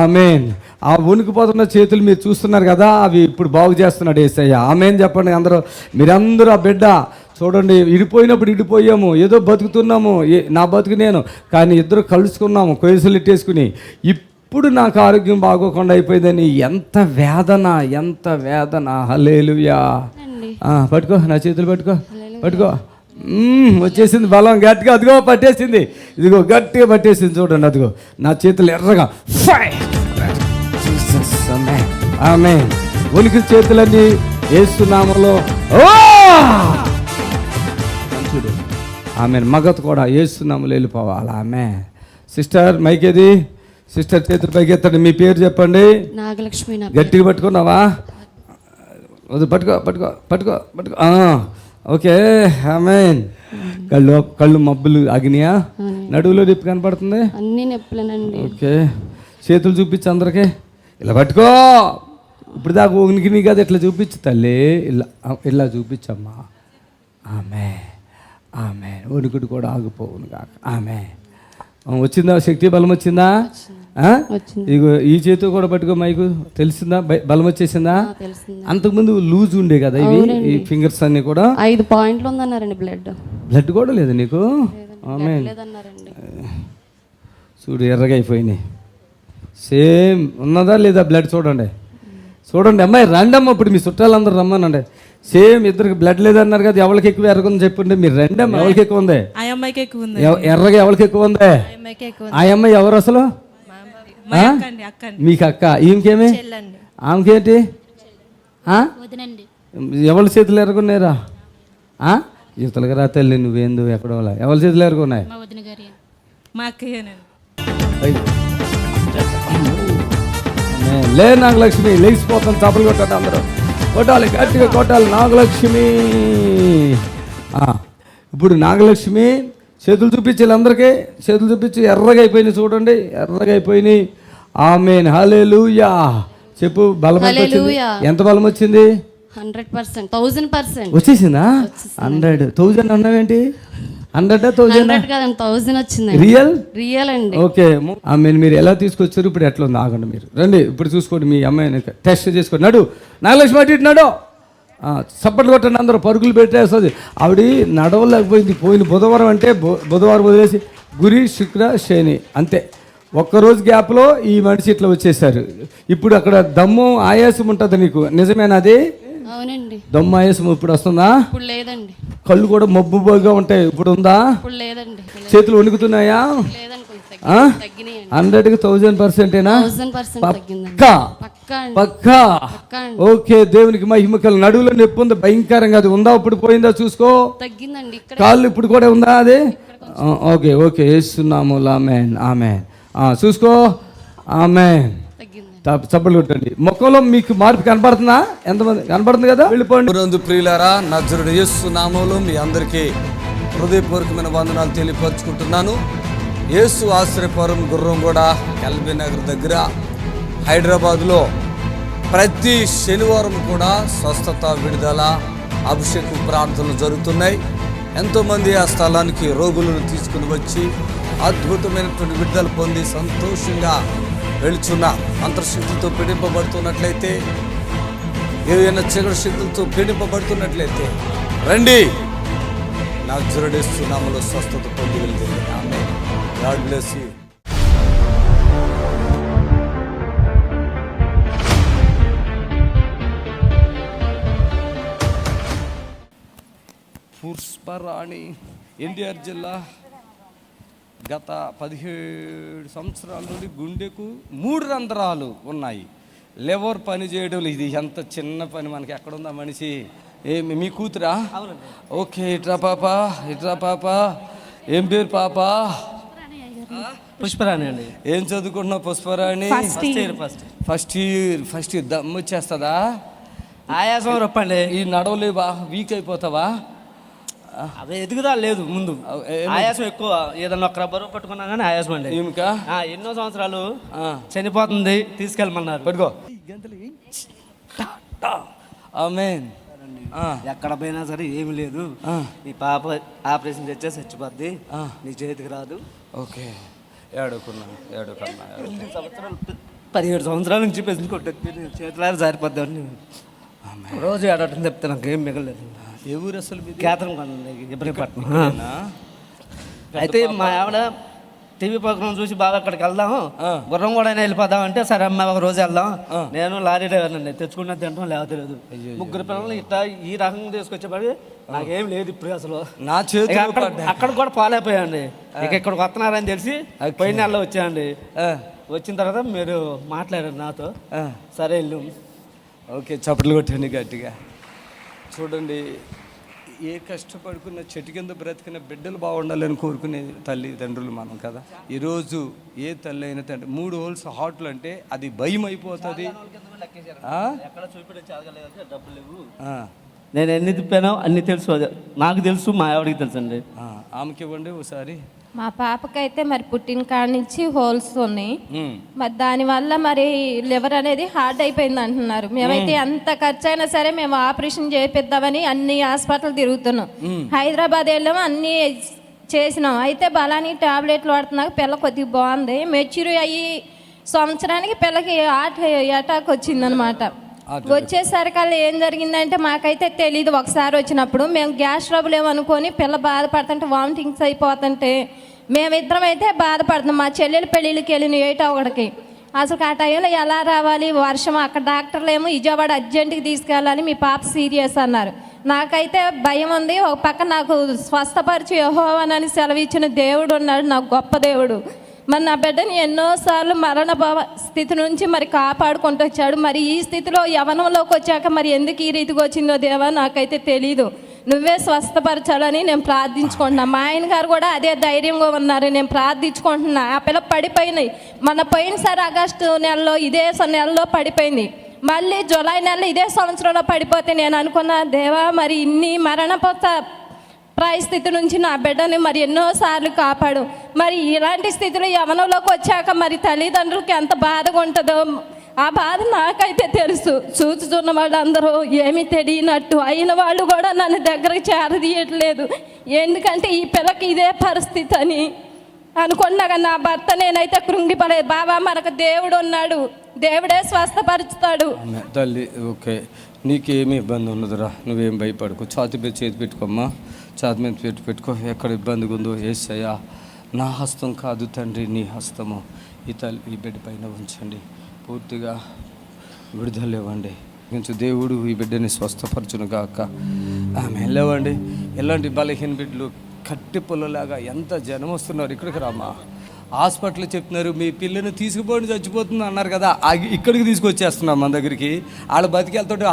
ఆమేన్. ఆ వణికిపోతున్న చేతులు మీరు చూస్తున్నారు కదా, అవి ఇప్పుడు బాగు చేస్తున్నాడు యేసయ్య. ఆమేన్ చెప్పండి అందరూ. మీరందరూ ఆ బిడ్డ చూడండి, ఇడిపోయినప్పుడు ఇడిపోయాము, ఏదో బతుకుతున్నాము, నా బతుకు నేను, కానీ ఇద్దరు కలుసుకున్నాము కొయ్యసలు ఇట్టేసుకుని. ఇప్పుడు నాకు ఆరోగ్యం బాగోకుండా అయిపోయిందని ఎంత వేదన. హల్లెలూయా. పట్టుకో, నా చేతులు పట్టుకో. వచ్చేసింది బలం గట్టిగా, అదిగో పట్టేసింది, ఇదిగో గట్టిగా పట్టేసింది చూడండి, అదిగో నా చేతులు ఎర్రగా. ఆమేన్. ఉనికి చేతులన్నీ యేసునామములో చూడు. ఆమెన్. మగత కూడా యేసునామములో వెళ్ళిపోవాలి. ఆమెన్. సిస్టర్ మైకేది, సిస్టర్ చేతులు పైకి ఎత్తండి. మీ పేరు చెప్పండి. నాగలక్ష్మి. గట్టిగా పట్టుకున్నావా? పట్టుకో. ఓకే. ఆమేన్. కళ్ళు మబ్బులు ఆగినాయా? నడువులో నొప్పి కనపడుతుంది? అన్ని నొప్పులేనండి. ఓకే. చేతులు చూపించు అందరికి. ఇలా పట్టుకో. ఇప్పుడు దాకా ఉనికి నీ కదా, ఇట్లా చూపించు తల్లి, ఇలా చూపించమ్మా. ఆమె ఉనికుడు కూడా ఆగిపోవును కాక. వచ్చిందా? శక్తి బలం వచ్చిందా? ఇగో ఈ చేతి కూడా పట్టుకో. మైకు తెలిసిందా? బలం వచ్చేసిందా? అంతకుముందు లూజ్ ఉండే కదా ఇవి, ఈ ఫింగర్స్ అన్ని కూడా. 5 పాయింట్లు ఉందన్నారండి. బ్లడ్ కూడా లేదు నీకు? ఆమేన్. చూడు, ఎర్రగా అయిపోయినాయి. సేమ్ ఉన్నదా లేదా బ్లడ్? చూడండి అమ్మాయి, రండమ్మ. ఇప్పుడు మీ చుట్టాలందరూ రమ్మనండి. సేమ్ ఇద్దరికి బ్లడ్ లేదన్నారు కదా, ఎవరికి ఎక్కువ ఎర్రగుంది చెప్పండి. మీరు రెండమ్మ, ఎవరికి ఎక్కువ ఉంది? ఎర్రగా ఎవరికి ఎక్కువ ఉంది? ఆ అమ్మాయి ఎవరు అసలు? మీకు అక్క. ఈమెకేమి? ఆమెకేంటి? ఎవరి చేతులు ఎర్రగున్నాయిరా? యువతలుగా రా తల్లి, నువ్వేందు ఎక్కడో ఎవరి చేతులు ఎర్రగున్నాయి? లే నాగలక్ష్మి, లేచిపోతాం. చప్పలు కొట్టాలి అందరూ, గట్టిగా కొట్టాలి. నాగలక్ష్మి. ఇప్పుడు నాగలక్ష్మి చేతులు చూపించాలి అందరికీ. చేతులు చూపించి ఎర్రగా అయిపోయినాయి చూడండి, ఎర్రగా అయిపోయినాయి. ఆమేన్. హల్లెలూయా. చెప్పు, బలం ఎంత బలం వచ్చింది? 100%, 1000% వచ్చేసిందా? 100,000 అన్నావేంటి? 100,000 వచ్చింది. రియల్ అండి. ఓకే. ఆమెను మీరు ఎలా తీసుకొచ్చారు? ఇప్పుడు ఎట్లా ఉంది? ఆగండి మీరు, రండి. ఇప్పుడు చూసుకోండి, మీ అమ్మాయిని టెస్ట్ చేసుకోండి. నడు నాగలక్ష్మి, అటు నడు. సప్పట్లు కొట్టండి అందరూ, పరుగులు పెట్టేస్తుంది. ఆవిడ నడవలేకపోయింది. పోయిన బుధవారం అంటే బుధవారం వదిలేసి గురి, శుక్ర, శని అంతే, ఒక్కరోజు గ్యాప్లో ఈ మనిషి ఇట్లా వచ్చేసారు. ఇప్పుడు అక్కడ దమ్ము, ఆయాసం ఉంటుంది నీకు, నిజమేనాది? అవునండి. దమ్ము, ఆయాసం ఇప్పుడు వస్తుందా? ఇప్పుడు లేదండి. కళ్ళు కూడా మబ్బుగా ఉంటాయి, ఇప్పుడు ఉందా? ఇప్పుడు లేదండి. చేతులు వణుకుతున్నాయా? 100కి 1000%. పక్కా. ఓకే. దేవునికి మహిమ. నడువులో నొప్పి ఉంది భయంకరంగా, అది ఉందా? ఇప్పుడు పోయిందా? చూసుకో. తగ్గిందండి. కాళ్ళు ఇప్పుడు కూడా ఉందా అది? ఓకే. యేసునామములో ఆమేన్. చూసుకో. ఆమేన్. చప్పలు కొట్టండి. ముఖంలో మీకు మార్పు కనపడుతుందా? ఎంతమంది కనపడుతుంది కదా? వెళ్ళిపోండి. ప్రియులారా, నజరుడు యేసు నామములో మీ అందరికీ హృదయపూర్వకమైన వందనాలు తెలియపరుచుకుంటున్నాను. యేసు ఆశ్రయపురం గుర్రంగూడ ఎల్బీ నగర్ దగ్గర హైదరాబాద్లో ప్రతి శనివారం కూడా స్వస్థత, విడుదల, అభిషేక ప్రార్థనలు జరుగుతున్నాయి. ఎంతోమంది ఆ స్థలానికి రోగులను తీసుకుని వచ్చి అద్భుతమైనటువంటి విడుదల పొంది సంతోషంగా వెళుచున్న, అంతర్శక్తితో పీడింపబడుతున్నట్లయితే, ఏదైనా చీకటి శక్తులతో పీడింపబడుతున్నట్లయితే రండి. నజరేయుడు యేసు నామములో స్వస్థత పొంది వెళ్తుంది. ఆమేన్. God bless you. Pushparani, NTR జిల్లా. గత 17 సంవత్సరాల నుండి గుండెకు 3 రంధ్రాలు ఉన్నాయి. లివర్ పని చేయడం. ఇది ఎంత చిన్న పని, మనకి ఎక్కడుందా మనిషి? మీ కూతురా? ఓకే. ఇట్రా పాప. ఏం పేరు పాప? పుష్పరాణి అండి. ఏం చదువుకుంటున్నావు పుష్పరాణి? First year. దమ్ము వచ్చేస్తుందా? ఆయాసం రొప్పండి. ఈ నడవలేవా? వీక్ అయిపోతావా? అదే ఎదుగుదా లేదు ముందు, ఆయాసం ఎక్కువ. ఏదన్నా ఒక రబ్బరు పట్టుకున్నా కానీ ఆయాసం అండి. ఇంకా ఎన్నో సంవత్సరాలు చనిపోతుంది, తీసుకెళ్ళమన్నారు. పట్టుకో. ఆమేన్. ఎక్కడ పోయినా సరే ఏమి లేదు, ఈ పాప ఆపరేషన్ చేస్తే చచ్చిపోద్ది, నీ చేతికి రాదు. ఓకే. ఏడుకున్నా 17 సంవత్సరాల నుంచి పెంచుకుంటుంది, చేతులారా జారిపోద్దామని రోజు ఏడటం చెప్తే నాకు ఏం మిగలేదు. ఏ ఊరు అసలు మీది? కేతరం కొండ ఇబ్రహీంపట్నం. అయితే మా ఆవిడ టీవీ ప్రోగ్రాం చూసి బాగా అక్కడికి వెళ్దాం, గుర్రం కూడా వెళ్ళిపోదాం అంటే సరే అమ్మ ఒక రోజు వెళ్దాం. నేను లారీ డ్రైవర్ అండి, తెచ్చుకున్నా తింటాం లేవలేదు. ముగ్గురు పిల్లలు ఇట్లా ఈ రకంగా తీసుకొచ్చేపడి నాకేం లేదు ఇప్పుడు అసలు. నా చేతి అక్కడ కూడా పోలేకపోయాండి. ఇక ఇక్కడికి వస్తున్నారని తెలిసి పోయిన నెలలో వచ్చాయండి. వచ్చిన తర్వాత మీరు మాట్లాడారు నాతో, సరే వెళ్ళు. ఓకే, చప్పట్లు కొట్టండి గట్టిగా. చూడండి, ఏ కష్టపడుకున్న చెట్టు కింద బ్రతికిన బిడ్డలు బాగుండాలని కోరుకునే తల్లిదండ్రులు మనం కదా. ఈరోజు ఏ తల్లి అయినా తండ్రి 3 హోల్స్ హార్ట్లు అంటే అది భయం అయిపోతుంది. నేను ఎన్ని తిప్పానో అన్ని తెలుసు, నాకు తెలుసు, మా ఆవిడకి తెలుసు అండి. ఆమెకి ఇవ్వండి ఒకసారి. మా పాపకైతే మరి పుట్టిన కాడి నుంచి హోల్స్ ఉన్నాయి. మరి దానివల్ల మరి లివర్ అనేది హార్డ్ అయిపోయింది అంటున్నారు. మేమైతే ఎంత ఖర్చు అయినా సరే మేము ఆపరేషన్ చేపిద్దామని అన్ని హాస్పిటల్ తిరుగుతున్నాం. హైదరాబాద్ వెళ్ళాము, అన్ని చేసినాం. అయితే బలాని టాబ్లెట్లు వాడుతున్నాక పిల్ల కొద్దిగా బాగుంది. మెచ్యూర్ అయ్యి సంవత్సరానికి పిల్లకి హార్ట్ అటాక్ వచ్చిందనమాట. వచ్చేసరికల్లా ఏం జరిగిందంటే మాకైతే తెలీదు. ఒకసారి వచ్చినప్పుడు మేము గ్యాస్ ట్రబుల్ ఏమనుకొని పిల్ల బాధపడుతుంటే వామిటింగ్స్ అయిపోతుంటే మేమిద్దరం అయితే బాధపడుతున్నాం. మా చెల్లెలు పెళ్ళిళ్ళకి వెళ్ళిన 8 ఒకటికి. అసలు ఆ టైంలో ఎలా రావాలి, వర్షం, అక్కడ డాక్టర్లు ఏమో విజయవాడ అర్జెంటుకి తీసుకెళ్ళాలి, మీ పాప సీరియస్ అన్నారు. నాకైతే భయం ఉంది. ఒక పక్క నాకు స్వస్థపరిచి యెహోవానని సెలవు ఇచ్చిన దేవుడు ఉన్నాడు, నాకు గొప్ప దేవుడు. మరి నా బిడ్డని ఎన్నోసార్లు మరణ స్థితి నుంచి మరి కాపాడుకుంటూ వచ్చాడు. మరి ఈ స్థితిలో యవనంలోకి వచ్చాక మరి ఎందుకు ఈ రీతికి వచ్చిందో దేవా నాకైతే తెలీదు. నువ్వే స్వస్థపరచాలని నేను ప్రార్థించుకుంటున్నా. మా ఆయన గారు కూడా అదే ధైర్యంగా ఉన్నారు. నేను ప్రార్థించుకుంటున్నా. ఆ పిల్ల పడిపోయినాయి. మన పోయినసారి ఆగస్టు నెలలో ఇదే నెలలో పడిపోయింది. మళ్ళీ జూలై నెలలో ఇదే సంవత్సరంలో పడిపోతే నేను అనుకున్నా, దేవా మరి ఇన్ని పరిస్థితి నుంచి నా బిడ్డని మరి ఎన్నోసార్లు కాపాడు. మరి ఇలాంటి స్థితిలో యవనంలోకి వచ్చాక మరి తల్లిదండ్రులకి ఎంత బాధగా ఉంటుందో ఆ బాధ నాకైతే తెలుసు. చూస్తున్న వాళ్ళందరూ ఏమీ తెలియనట్టు అయిన వాళ్ళు కూడా నన్ను దగ్గరకు చేరదీయట్లేదు. ఎందుకంటే ఈ పిల్లకి ఇదే పరిస్థితి అని అనుకున్నాక నా భర్త నేనైతే కృంగిపడలేదు. బాబా మనకు దేవుడు ఉన్నాడు, దేవుడే స్వస్థపరుచుతాడు. తల్లి ఓకే, నీకేమి ఇబ్బంది ఉన్నదిరా, నువ్వేం భయపడకు. ఛాతి మీద చేతి పెట్టుకోమ్మా, ఛాతి మీద పెట్టుకో. ఎక్కడ ఇబ్బందిగా ఉందో యేసయ్యా నా హస్తం కాదు తండ్రి, నీ హస్తము ఈ బిడ్డ పైన ఉంచండి. పూర్తిగా విడుదల ఇవ్వండి. కొంచెం దేవుడు ఈ బిడ్డని స్వస్థపరచును గాక. ఆమె వెళ్ళవండి. ఎలాంటి బలహీన బిడ్డలు కట్టి పుల్లలాగా ఎంత జనం వస్తున్నారు. ఇక్కడికి రామా, హాస్పిటల్ చెప్తున్నారు మీ పిల్లని తీసుకుపోయి చచ్చిపోతుంది అన్నారు కదా, ఇక్కడికి తీసుకొచ్చేస్తున్నాం మన దగ్గరికి. వాళ్ళ బతికేళ్తుంటే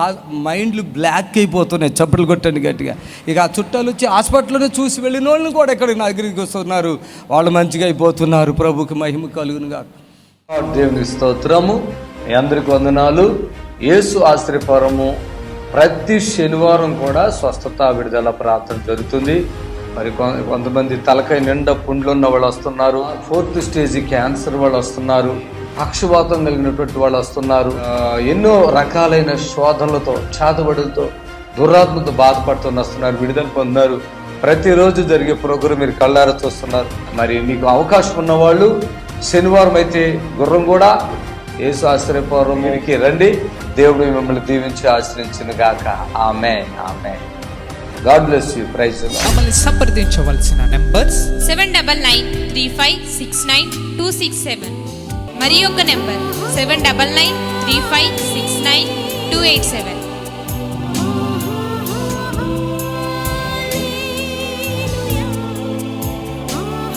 మైండ్లు బ్లాక్ అయిపోతున్నాయి. చప్పట్లు కొట్టండి గట్టిగా. ఇక ఆ చుట్టాలు వచ్చి హాస్పిటల్లోనే చూసి వెళ్ళిన వాళ్ళని కూడా ఇక్కడికి నా దగ్గరికి వస్తున్నారు. వాళ్ళు మంచిగా అయిపోతున్నారు. ప్రభుకి మహిమ కలుగునుగా. దేవుని స్తోత్రము. మీ అందరికి వందనాలు. యేసు ఆశ్రయపురము ప్రతి శనివారం కూడా స్వస్థత విడుదల ప్రార్థన జరుగుతుంది. మరి కొంతమంది తలకాయ నిండా పుండ్లు ఉన్న వాళ్ళు వస్తున్నారు. 4th స్టేజ్ క్యాన్సర్ వాళ్ళు వస్తున్నారు. పక్షవాతం కలిగినటువంటి వాళ్ళు వస్తున్నారు. ఎన్నో రకాలైన శోధనలతో, చేతబడులతో, దురాత్మతో బాధపడుతూ వస్తున్నారు. విడుదల పొందుతున్నారు. ప్రతిరోజు జరిగే ప్రోగ్రాం మీరు కళ్ళారా చూస్తున్నారు. మరి మీకు అవకాశం ఉన్నవాళ్ళు శనివారం అయితే గుర్రం కూడా యేసు ఆశ్రయపురం మీరికి రండి. దేవుడు మిమ్మల్ని దీవించి ఆశ్రయించును గాక. ఆమేన్, ఆమేన్. God bless you. Praise the Lord. మమ్మల్ని సంప్రదించవలసిన నంబర్స్ 7993569267 మరి ఒక నంబర్ 7993569287.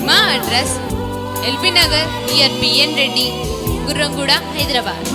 మా address LB Nagar near BN Reddy, Gurramguda, Hyderabad.